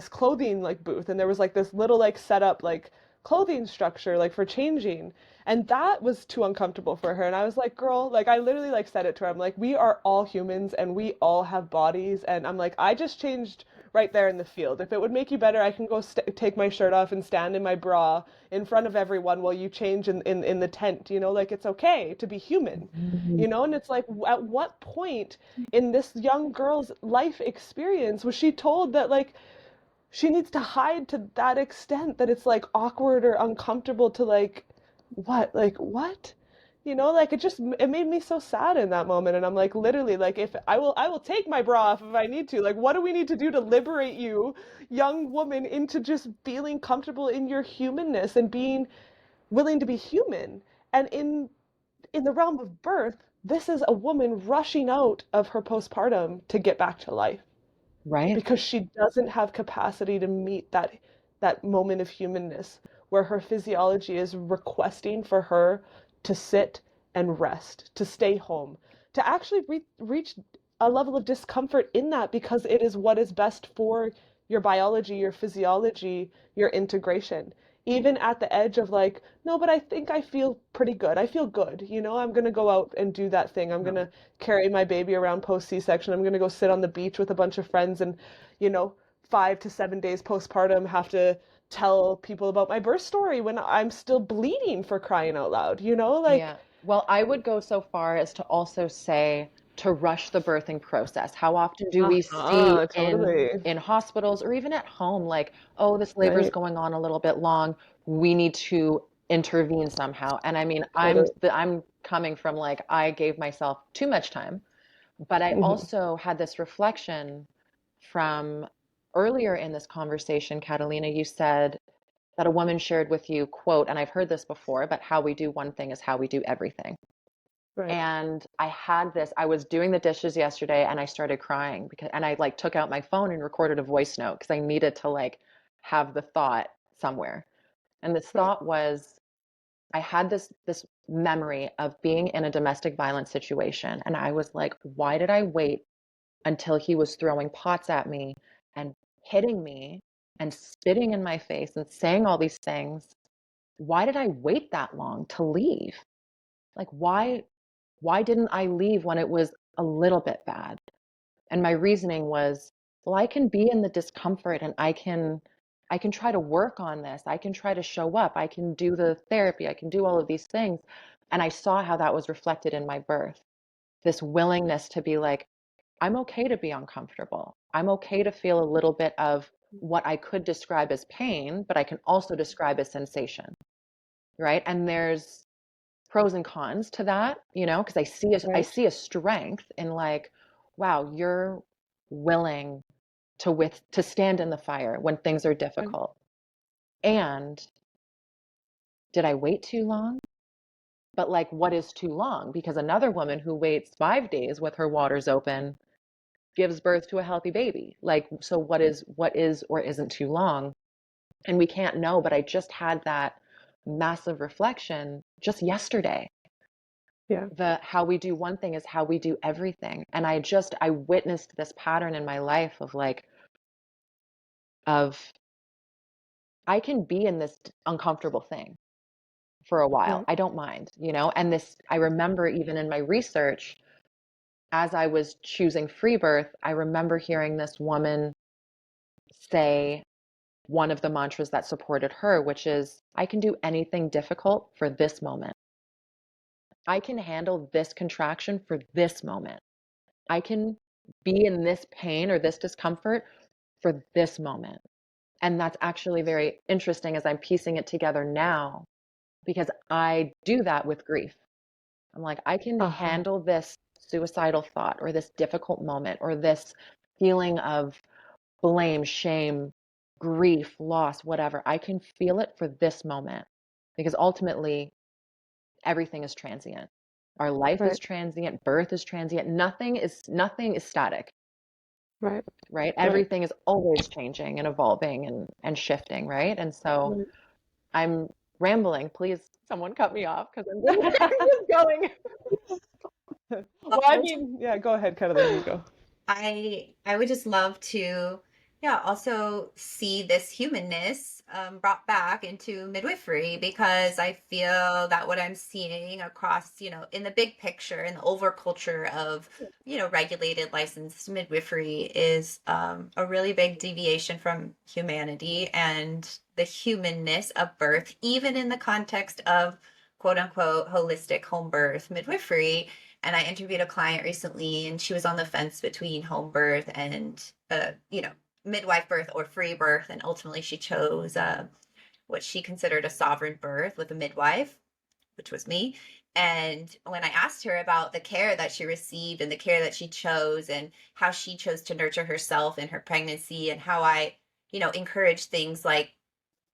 clothing like booth and there was like this little like set up like clothing structure like for changing and that was too uncomfortable for her and I was like girl like I literally like said it to her I'm like we are all humans and we all have bodies and I'm like I just changed right there in the field. If it would make you better, I can go take my shirt off and stand in my bra in front of everyone while you change in the tent, you know, like it's okay to be human, Mhm. you know? And it's like, at what point in this young girl's life experience was she told that, like, she needs to hide to that extent that it's like awkward or uncomfortable to what? You know, like it made me so sad in that moment. And I'm like, literally, like, if I will take my bra off if I need to. Like, what do we need to do to liberate you, young woman, into just feeling comfortable in your humanness and being willing to be human? And in the realm of birth, this is a woman rushing out of her postpartum to get back to life Right. because she doesn't have capacity to meet that moment of humanness where her physiology is requesting for her to sit and rest, to stay home, to actually reach a level of discomfort in that because it is what is best for your biology, your physiology, your integration. Even at the edge of like, no, but I think I feel pretty good. I feel good. You know, I'm going to go out and do that thing. I'm going to carry my baby around post C-section. I'm going to go sit on the beach with a bunch of friends and, you know, 5 to 7 days postpartum have to tell people about my birth story when I'm still bleeding, for crying out loud, you know? Like, Yeah. Well, I would go so far as to also say to rush the birthing process. How often do we see totally. in hospitals or even at home, like, oh, this labor is Right. going on a little bit long. We need to intervene somehow. And I mean, Totally. I'm coming from like I gave myself too much time, but I Hmm. also had this reflection from earlier in this conversation, Catalina, you said that a woman shared with you, quote, and I've heard this before, but how we do one thing is how we do everything. Right. And I had this, I was doing the dishes yesterday and I started crying because, and I like took out my phone and recorded a voice note because I needed to like have the thought somewhere. And this Right. thought was, I had this memory of being in a domestic violence situation. And I was like, why did I wait until he was throwing pots at me and hitting me and spitting in my face and saying all these things? Why did I wait that long to leave? Like why didn't I leave when it was a little bit bad? And my reasoning was, well, I can be in the discomfort and I can try to work on this. I can try to show up. I can do the therapy. I can do all of these things. And I saw how that was reflected in my birth. This willingness to be like, I'm okay to be uncomfortable. I'm okay to feel a little bit of what I could describe as pain, but I can also describe as sensation, right? And there's pros and cons to that, because I Right. see a strength in like, wow, you're willing to stand in the fire when things are Right. difficult. And did I wait too long? But like, what is too long? Because another woman who waits 5 days with her waters open gives birth to a healthy baby. Like, so what is or isn't too long? And we can't know, but I just had that massive reflection just yesterday. Yeah. The how we do one thing is how we do everything. And I witnessed this pattern in my life of like, of I can be in this uncomfortable thing for a while. Right. I don't mind, and this, I remember even in my research, as I was choosing free birth, I remember hearing this woman say one of the mantras that supported her, which is, I can do anything difficult for this moment. I can handle this contraction for this moment. I can be in this pain or this discomfort for this moment. And that's actually very interesting as I'm piecing it together now, because I do that with grief. I'm like, I can Uh-huh. handle this suicidal thought or this difficult moment or this feeling of blame, shame, grief, loss, whatever. I can feel it for this moment because ultimately everything is transient. Our life is Right. transient, birth is transient. Nothing is static, Right. right? Right. Everything is always changing and evolving and shifting, right? And so Right. I'm rambling. Please, someone cut me off because I'm just, I'm just going. Well, I mean, yeah, go ahead, Catalina, you go. I would just love to, yeah, also see this humanness brought back into midwifery because I feel that what I'm seeing across, in the big picture, in the overculture of, regulated licensed midwifery is a really big deviation from humanity and the humanness of birth, even in the context of quote unquote holistic home birth midwifery. And I interviewed a client recently, and she was on the fence between home birth and, midwife birth or free birth. And ultimately, she chose what she considered a sovereign birth with a midwife, which was me. And when I asked her about the care that she received and the care that she chose and how she chose to nurture herself in her pregnancy, and how I, encourage things like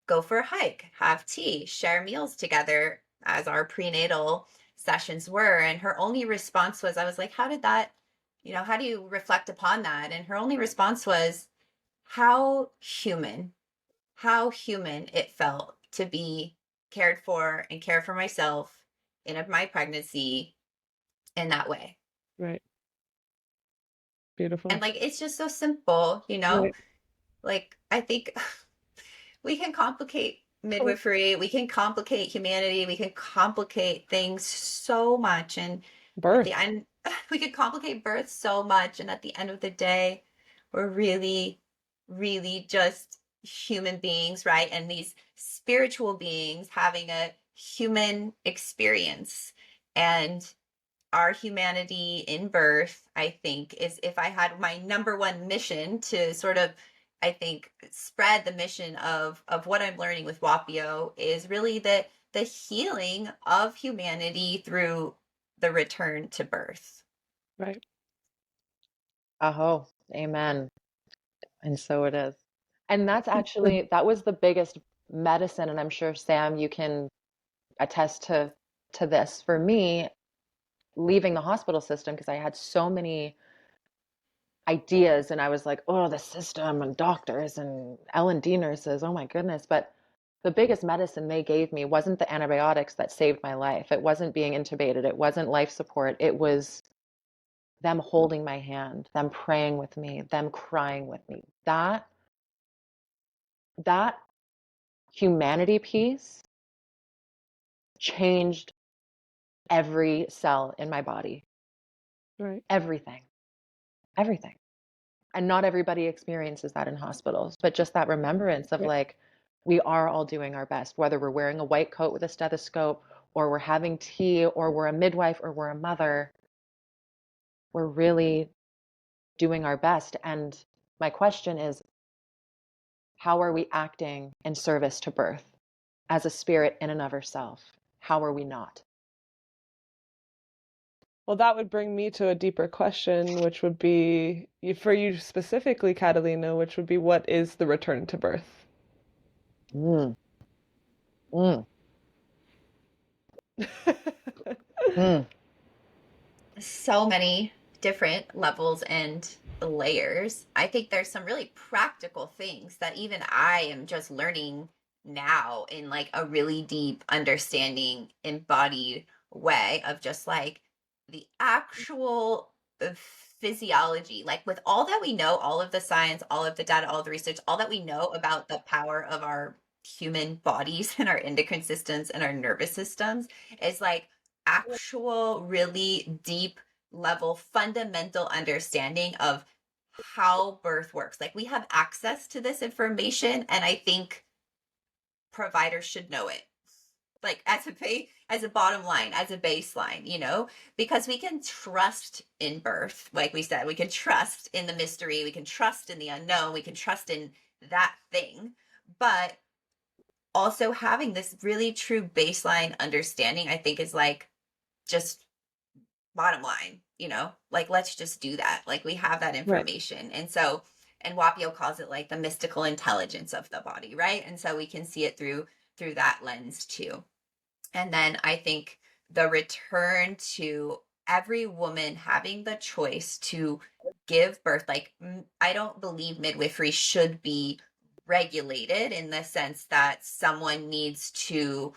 go for a hike, have tea, share meals together as our prenatal sessions were. And her only response was, I was like, how did that, how do you reflect upon that? And her only response was, how human it felt to be cared for and care for myself in my pregnancy in that way. Right. And Beautiful. like, it's just so simple, Right. like I think we can complicate midwifery, we can complicate humanity, we can complicate things so much. And at the Birth. end, we could complicate birth so much. And at the end of the day, we're really, really just human beings, right? And these spiritual beings having a human experience. And our humanity in birth, I think, is, if I had my number one mission to sort of, I think, spread the mission of what I'm learning with Wapio, is really the healing of humanity through the return to birth. Right. Aho, amen. And so it is. And that was the biggest medicine, and I'm sure Sam, you can attest to this. For me, leaving the hospital system, because I had so many ideas and I was like, oh, the system and doctors and L&D nurses, oh my goodness. But the biggest medicine they gave me wasn't the antibiotics that saved my life. It wasn't being intubated. It wasn't life support. It was them holding my hand, them praying with me, them crying with me. That humanity piece changed every cell in my body. Right. Everything. Everything. And not everybody experiences that in hospitals, but just that remembrance of Right. like, we are all doing our best, whether we're wearing a white coat with a stethoscope, or we're having tea, or we're a midwife, or we're a mother. We're really doing our best. And my question is, how are we acting in service to birth as a spirit in and of herself? How are we not? Well, that would bring me to a deeper question, which would be for you specifically, Catalina, which would be, what is the return to birth? Mm, mm, mm. So many different levels and layers. I think there's some really practical things that even I am just learning now in like a really deep understanding, embodied way of just like the actual physiology, like with all that we know, all of the science, all of the data, all of the research, all that we know about the power of our human bodies and our endocrine systems and our nervous systems, is like actual really deep level fundamental understanding of how birth works. Like, we have access to this information, and I think providers should know it, like as a bottom line, as a baseline, because we can trust in birth. Like we said, we can trust in the mystery, we can trust in the unknown, we can trust in that thing. But also having this really true baseline understanding, I think, is like just bottom line, like, let's just do that. Like, we have that Right. information. And so, and Wapio calls it like the mystical intelligence of the body, right? And so we can see it through that lens too. And then I think the return to every woman having the choice to give birth, like, I don't believe midwifery should be regulated in the sense that someone needs to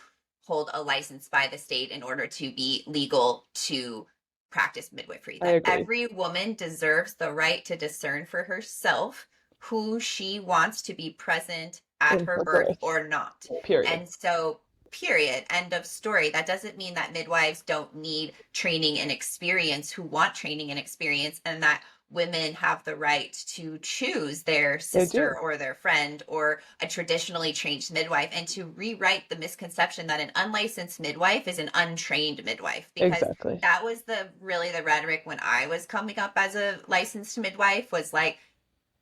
hold a license by the state in order to be legal to practice midwifery. I That agree. every woman deserves the right to discern for herself who she wants to be present at In her for birth birth, or not. period. And so, period, end of story. That doesn't mean that midwives don't need training and experience, who want training and experience, and that women have the right to choose their They do. sister or their friend or a traditionally trained midwife, and to rewrite the misconception that an unlicensed midwife is an untrained midwife, because Exactly. that was the really the rhetoric when I was coming up as a licensed midwife, was like,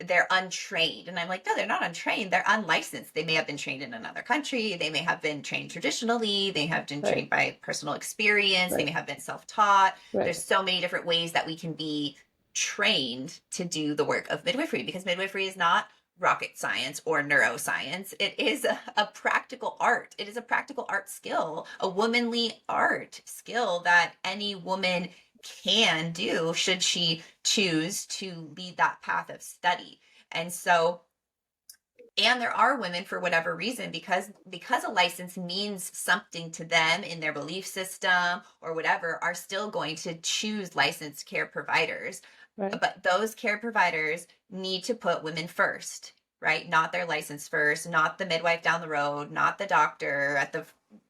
they're untrained. And I'm like, no, they're not untrained. They're unlicensed. They may have been trained in another country. They may have been trained traditionally. They have been Right. trained by personal experience. They Right. may have been self-taught. Right. There's so many different ways that we can be trained to do the work of midwifery, because midwifery is not rocket science or neuroscience. It is a practical art. It is a practical art skill, a womanly art skill that any woman can do should she choose to lead that path of study. And so, and there are women, for whatever reason, because a license means something to them in their belief system or whatever, are still going to choose licensed care providers. Right. But those care providers need to put women first, right? Not their license first, not the midwife down the road, not the doctor at the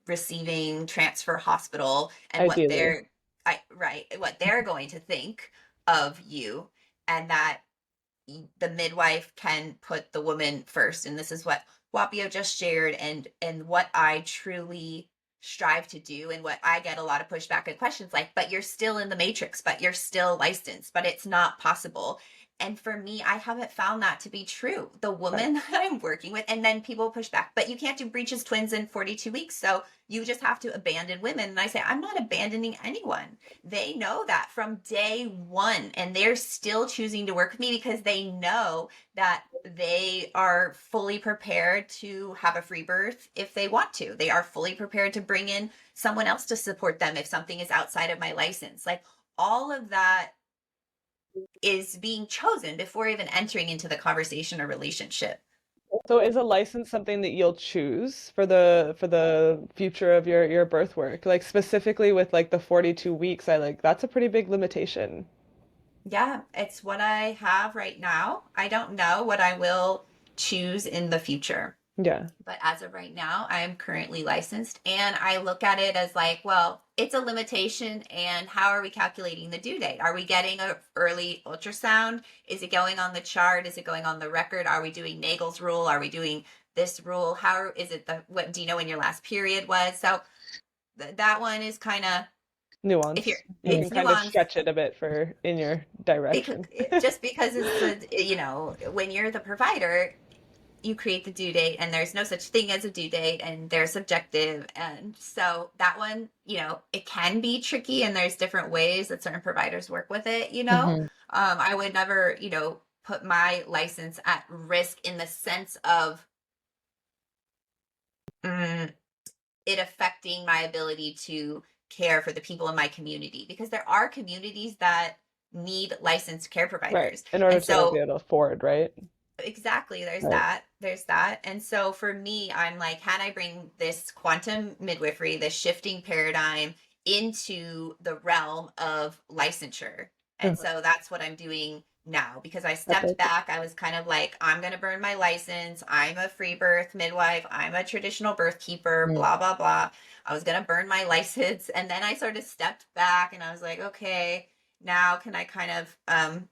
receiving transfer hospital, and what Ideally. they're right, what they're going to think of you. And that the midwife can put the woman first. And this is what Wapio just shared, and what I truly strive to do, and what I get a lot of pushback and questions like, but you're still in the matrix, but you're still licensed, but it's not possible. And for me, I haven't found that to be true. The Right. woman that I'm working with, and then people push back, but you can't do breeches twins in 42 weeks. So you just have to abandon women. And I say, I'm not abandoning anyone. They know that from day one, and they're still choosing to work with me because they know that they are fully prepared to have a free birth if they want to. They are fully prepared to bring in someone else to support them if something is outside of my license. Like, all of that is being chosen before even entering into the conversation or relationship. So is a license something that you'll choose for the future of your birth work? Like specifically with like the 42 weeks, I like that's a pretty big limitation. Yeah, it's what I have right now. I don't know what I will choose in the future. Yeah. But as of right now, I'm currently licensed, and I look at it as like, well, it's a limitation. And how are we calculating the due date? Are we getting an early ultrasound? Is it going on the chart? Is it going on the record? Are we doing Nagel's rule? Are we doing this rule? How is it what do you know when your last period was? So that one is kind of, if you're, Nuance. You can it's kind of nuanced, stretch it a bit for in your because direction. just because it's a, when you're the provider, you create the due date, and there's no such thing as a due date, and they're subjective. And so that one, it can be tricky, and there's different ways that certain providers work with it. Hmm. I would never, put my license at risk in the sense of mm, it affecting my ability to care for the people in my community, because there are communities that need licensed care Right. providers. In order And to be so, able to afford, right? exactly, there's Right. that. There's that. And so for me, I'm like, can I bring this quantum midwifery, this shifting paradigm, into the realm of licensure? And Uh-huh. so that's what I'm doing now, because I stepped Epic. back. I was kind of like, I'm going to burn my license. I'm a free birth midwife. I'm a traditional birth keeper, blah, blah, blah. I was going to burn my license. And then I sort of stepped back, and I was like, okay, now can I kind of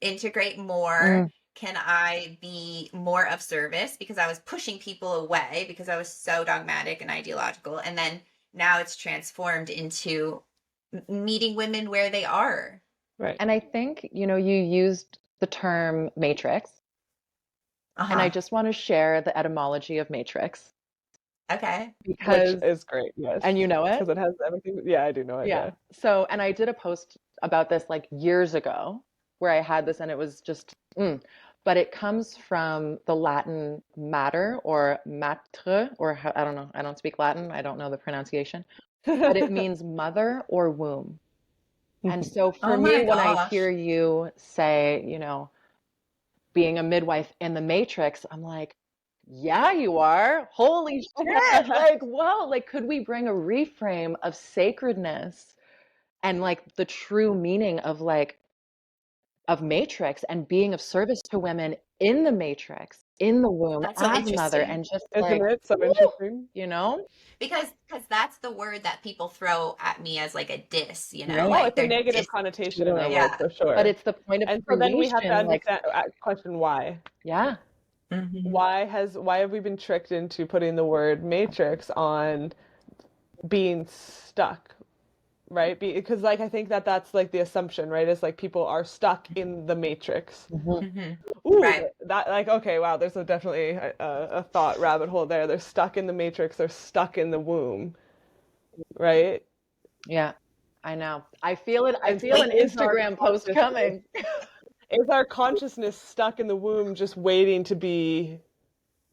integrate more? Mm. Can I be more of service? Because I was pushing people away because I was so dogmatic and ideological. And then now it's transformed into meeting women where they are. Right. And I think, you used the term matrix, Uh and I huh. just want to share the etymology of matrix Okay. Which because, is great, yes. and you know it? Because it has everything. Yeah, I do know it, Yeah. yeah. So, and I did a post about this like years ago where I had this and it was just, but it comes from the Latin mater or matre, or I don't know, I don't speak Latin, I don't know the pronunciation, but it means mother or womb. And so for Oh me, my when I hear gosh. you say, being a midwife in the matrix, I'm like, yeah, you are. Holy shit. Like, whoa, like, could we bring a reframe of sacredness and like the true meaning of like of matrix and being of service to women in the matrix in the womb That's so as mother interesting. and just Isn't like, it so woo, interesting? you know? Because that's the word that people throw at me as like a diss, Oh, like it's a they're negative diss. connotation in our Totally. world Yeah. for But sure. it's the point of And so then we have to creation, like, understand, question why. yeah. Hmm. Why have we been tricked into putting the word matrix on being stuck, right? Because like I think that that's like the assumption, right? Is like people are stuck in the matrix. Hmm. Hmm. Ooh, Right. that like okay, wow. There's definitely a thought rabbit hole there. They're stuck in the matrix. They're stuck in the womb, right? Yeah, I know. I feel it. I And feel so an Instagram post coming. is our consciousness stuck in the womb, just waiting to be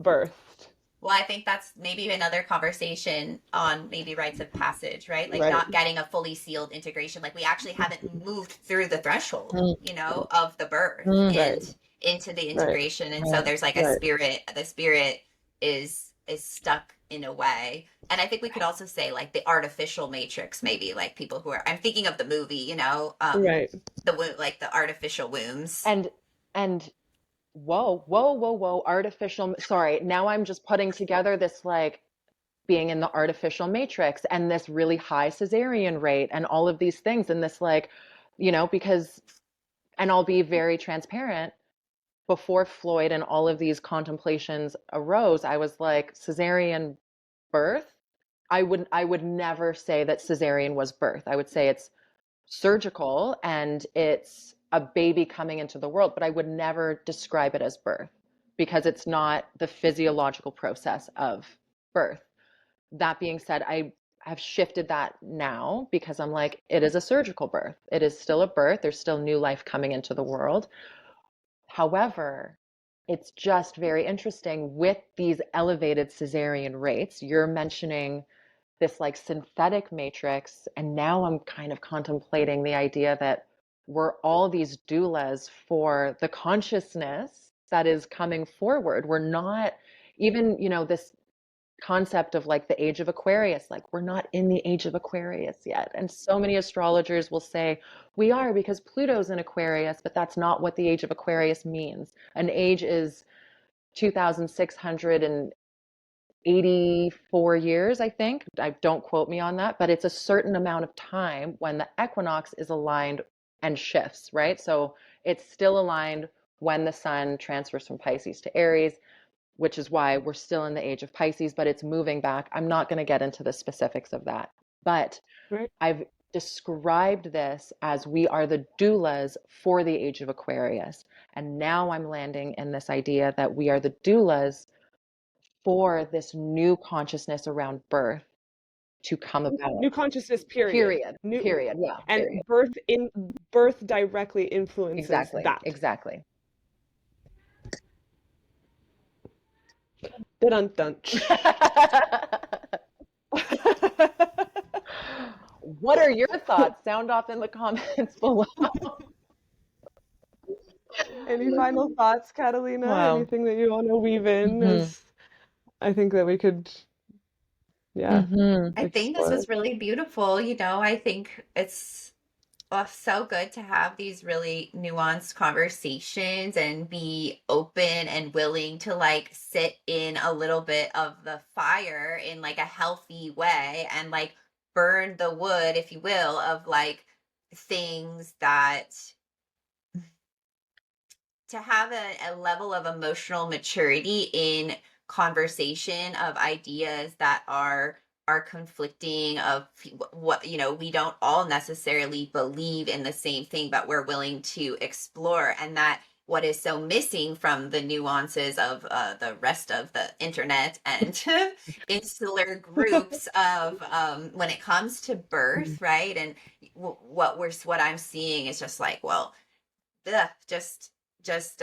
birthed? Well, I think that's maybe another conversation on maybe rites of passage, right? Like Right. not getting a fully sealed integration. Like we actually haven't moved through the threshold, Mm, of the birth mm, Right. and into the Right. integration. And so right. there's like a Right. spirit, the spirit is stuck in a way. And I think we could also say like the artificial matrix, maybe like people who are, I'm thinking of the movie, Right. like the artificial wombs. And and whoa, whoa, whoa, whoa, artificial. Sorry, now I'm just putting together this like being in the artificial matrix and this really high cesarean rate and all of these things and this like, because, and I'll be very transparent. Before Floyd and all of these contemplations arose, I was like, cesarean birth. I would never say that cesarean was birth. I would say it's surgical and it's a baby coming into the world, but I would never describe it as birth because it's not the physiological process of birth. That being said, I have shifted that now because I'm like, it is a surgical birth. It is still a birth. There's still new life coming into the world. However, it's just very interesting with these elevated cesarean rates. You're mentioning this like synthetic matrix, and now I'm kind of contemplating the idea that we're all these doulas for the consciousness that is coming forward. We're not even, this concept of like the age of Aquarius, like we're not in the age of Aquarius yet. And so many astrologers will say we are because Pluto's in Aquarius, but that's not what the age of Aquarius means. An age is 2,684 years, I think. I don't quote me on that, but it's a certain amount of time when the equinox is aligned and shifts, right? So it's still aligned when the sun transfers from Pisces to Aries, which is why we're still in the age of Pisces, but it's moving back. I'm not going to get into the specifics of that. But Right. I've described this as we are the doulas for the age of Aquarius. And now I'm landing in this idea that we are the doulas for this new consciousness around birth to come about. New consciousness, period. Period. New Period. Yeah, period. and birth directly influences Exactly. that. Exactly. Dun dun. What are your thoughts? Sound off in the comments below. Any final thoughts, Catalina? Wow. Anything that you want to weave in? Hmm. As I think that we could, yeah, Hmm. I think this explore. was really beautiful. I think it's so good to have these really nuanced conversations and be open and willing to like sit in a little bit of the fire in like a healthy way and like burn the wood, if you will, of like things that to have a level of emotional maturity in conversation of ideas that are conflicting of what we don't all necessarily believe in the same thing, but we're willing to explore. And that what is so missing from the nuances of the rest of the internet and insular groups of when it comes to birth, right? And what I'm seeing is just like, well, ugh, just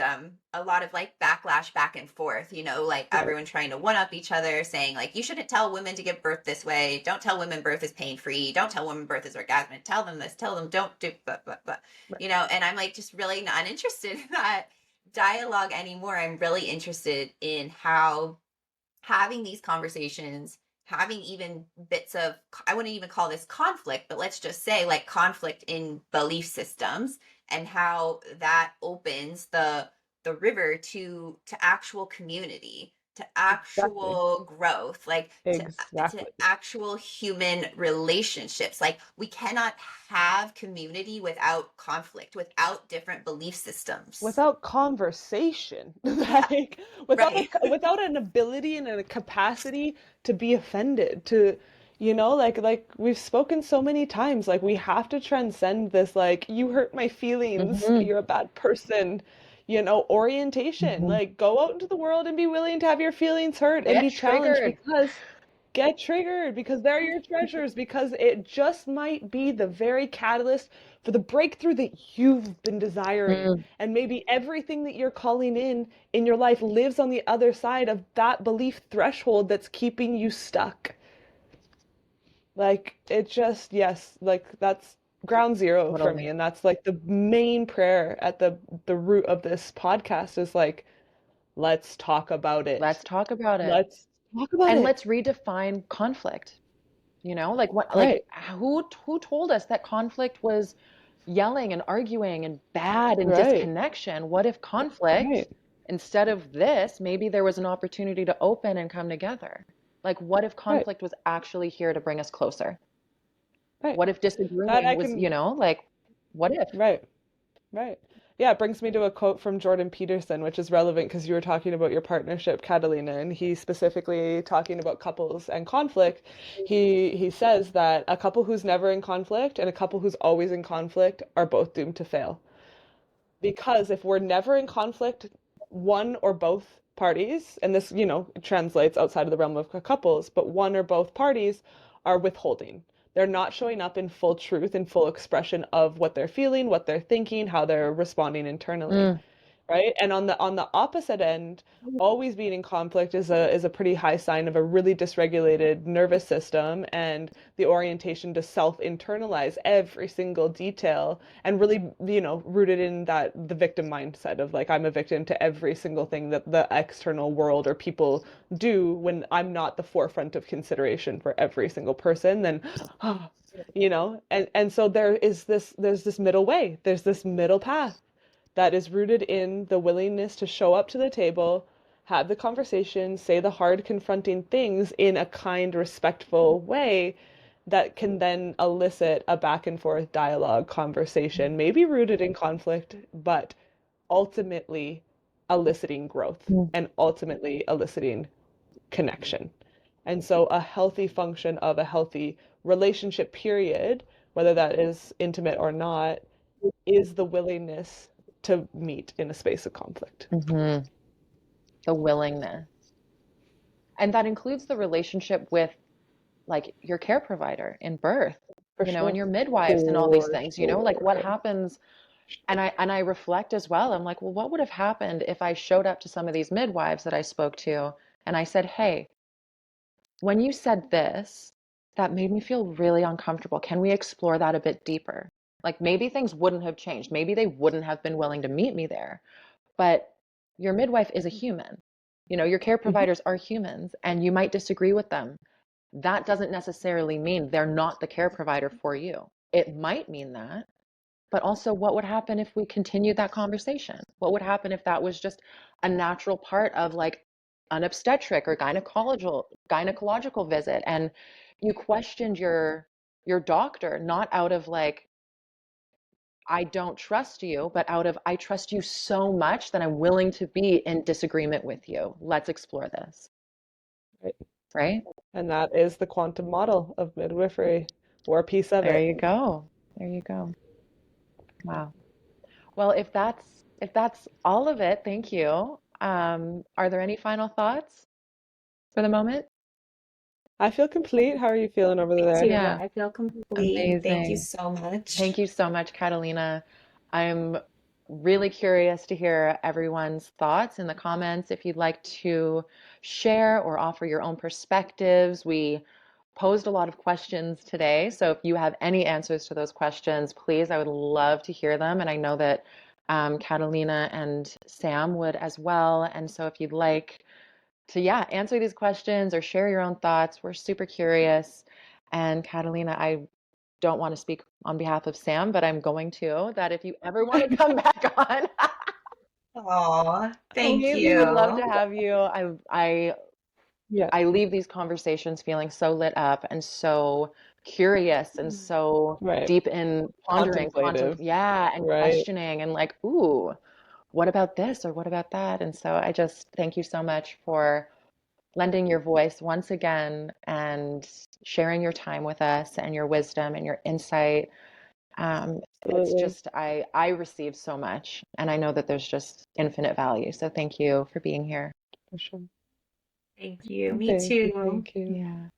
a lot of like backlash back and forth, like Right. everyone trying to one up each other, saying like you shouldn't tell women to give birth this way, don't tell women birth is pain free, don't tell women birth is orgasmic, tell them this, tell them don't do but Right. and I'm like just really not interested in that dialogue anymore. I'm really interested in how having these conversations, having even bits of, I wouldn't even call this conflict, but let's just say like conflict in belief systems, and how that opens the the river to actual community, to Exactly. actual growth, like to Exactly. actual human relationships. Like we cannot have community without conflict, without different belief systems. Without conversation, Yeah, like without right. without an ability and a capacity to be offended, to, like we've spoken so many times, like we have to transcend this, like, you hurt my feelings, Hmm. you're a bad person, orientation. Hmm. Like, go out into the world and be willing to have your feelings hurt and Get be challenged, triggered. because get triggered, because they're your treasures, because it just might be the very catalyst for the breakthrough that you've been desiring. Mm. And maybe everything that you're calling in your life lives on the other side of that belief threshold that's keeping you stuck. Like, it just, yes, like that's ground zero for me. Totally. And that's like the main prayer at the root of this podcast is like, let's talk about it. Let's talk about it. Let's talk about And it. let's redefine conflict. Like what, Right, who told us that conflict was yelling and arguing and bad and right, disconnection? What if conflict, right, instead of this, maybe there was an opportunity to open and come together? Like, what if right, conflict was actually here to bring us closer? right. What if That disagreeing I was, can, like, what if? right. Right. Yeah, it brings me to a quote from Jordan Peterson, which is relevant because you were talking about your partnership, Catalina, and he specifically talking about couples and conflict. He says that a couple who's never in conflict and a couple who's always in conflict are both doomed to fail. Because if we're never in conflict, one or both parties, and this, translates outside of the realm of couples, but one or both parties are withholding. They're not showing up in full truth and full expression of what they're feeling, what they're thinking, how they're responding internally, Mm. right? And on the opposite end, always being in conflict is a pretty high sign of a really dysregulated nervous system, and the orientation to self-internalize every single detail, and really, rooted in that the victim mindset of like, I'm a victim to every single thing that the external world or people do, when I'm not the forefront of consideration for every single person. Then and so there's this middle way, there's this middle path that is rooted in the willingness to show up to the table, have the conversation, say the hard, confronting things in a kind, respectful way that can then elicit a back and forth dialogue conversation, maybe rooted in conflict, but ultimately eliciting growth Mm. and ultimately eliciting connection. And so a healthy function of a healthy relationship period, whether that is intimate or not, is the willingness to meet in a space of conflict. Hmm. The willingness. And that includes the relationship with like your care provider in birth, For and sure. your midwives and all these For things, like what sure. happens. And I reflect as well. I'm like, well, what would have happened if I showed up to some of these midwives that I spoke to and I said, hey, when you said this, that made me feel really uncomfortable. Can we explore that a bit deeper? Like maybe things wouldn't have changed. Maybe they wouldn't have been willing to meet me there. But your midwife is a human. Your care Mhm. providers are humans and you might disagree with them. That doesn't necessarily mean they're not the care provider for you. It might mean that, but also what would happen if we continued that conversation? What would happen if that was just a natural part of like an obstetric or gynecological visit and you questioned your doctor not out of like I don't trust you, but out of I trust you so much that I'm willing to be in disagreement with you. Let's explore this, Right. right? And that is the quantum model of midwifery, or a piece of There it. you go. There you go. Wow. Well, if that's all of it, thank you. Are there any final thoughts for the moment? I feel complete. How are you feeling over Me there? too. Yeah, I feel complete. Thank you amazing. so much. Thank you so much, Catalina. I'm really curious to hear everyone's thoughts in the comments. If you'd like to share or offer your own perspectives, we posed a lot of questions today. So if you have any answers to those questions, please, I would love to hear them. And I know that Catalina and Sam would as well. And so if you'd like to, yeah, answer these questions or share your own thoughts, we're super curious. And Catalina, I don't want to speak on behalf of Sam, but I'm going to, that if you ever want to come back on, Oh, thank We would love to you. have you. Yeah. I leave these conversations feeling so lit up and so curious and so Right. deep in pondering, Contemplative. yeah, and Right. questioning and like, ooh, what about this or what about that? And so I just thank you so much for lending your voice once again and sharing your time with us and your wisdom and your insight. It's Absolutely. just I receive so much, and I know that there's just infinite value. So thank you for being here. For sure. Thank you. Me Thank you. too. Thank you. Yeah.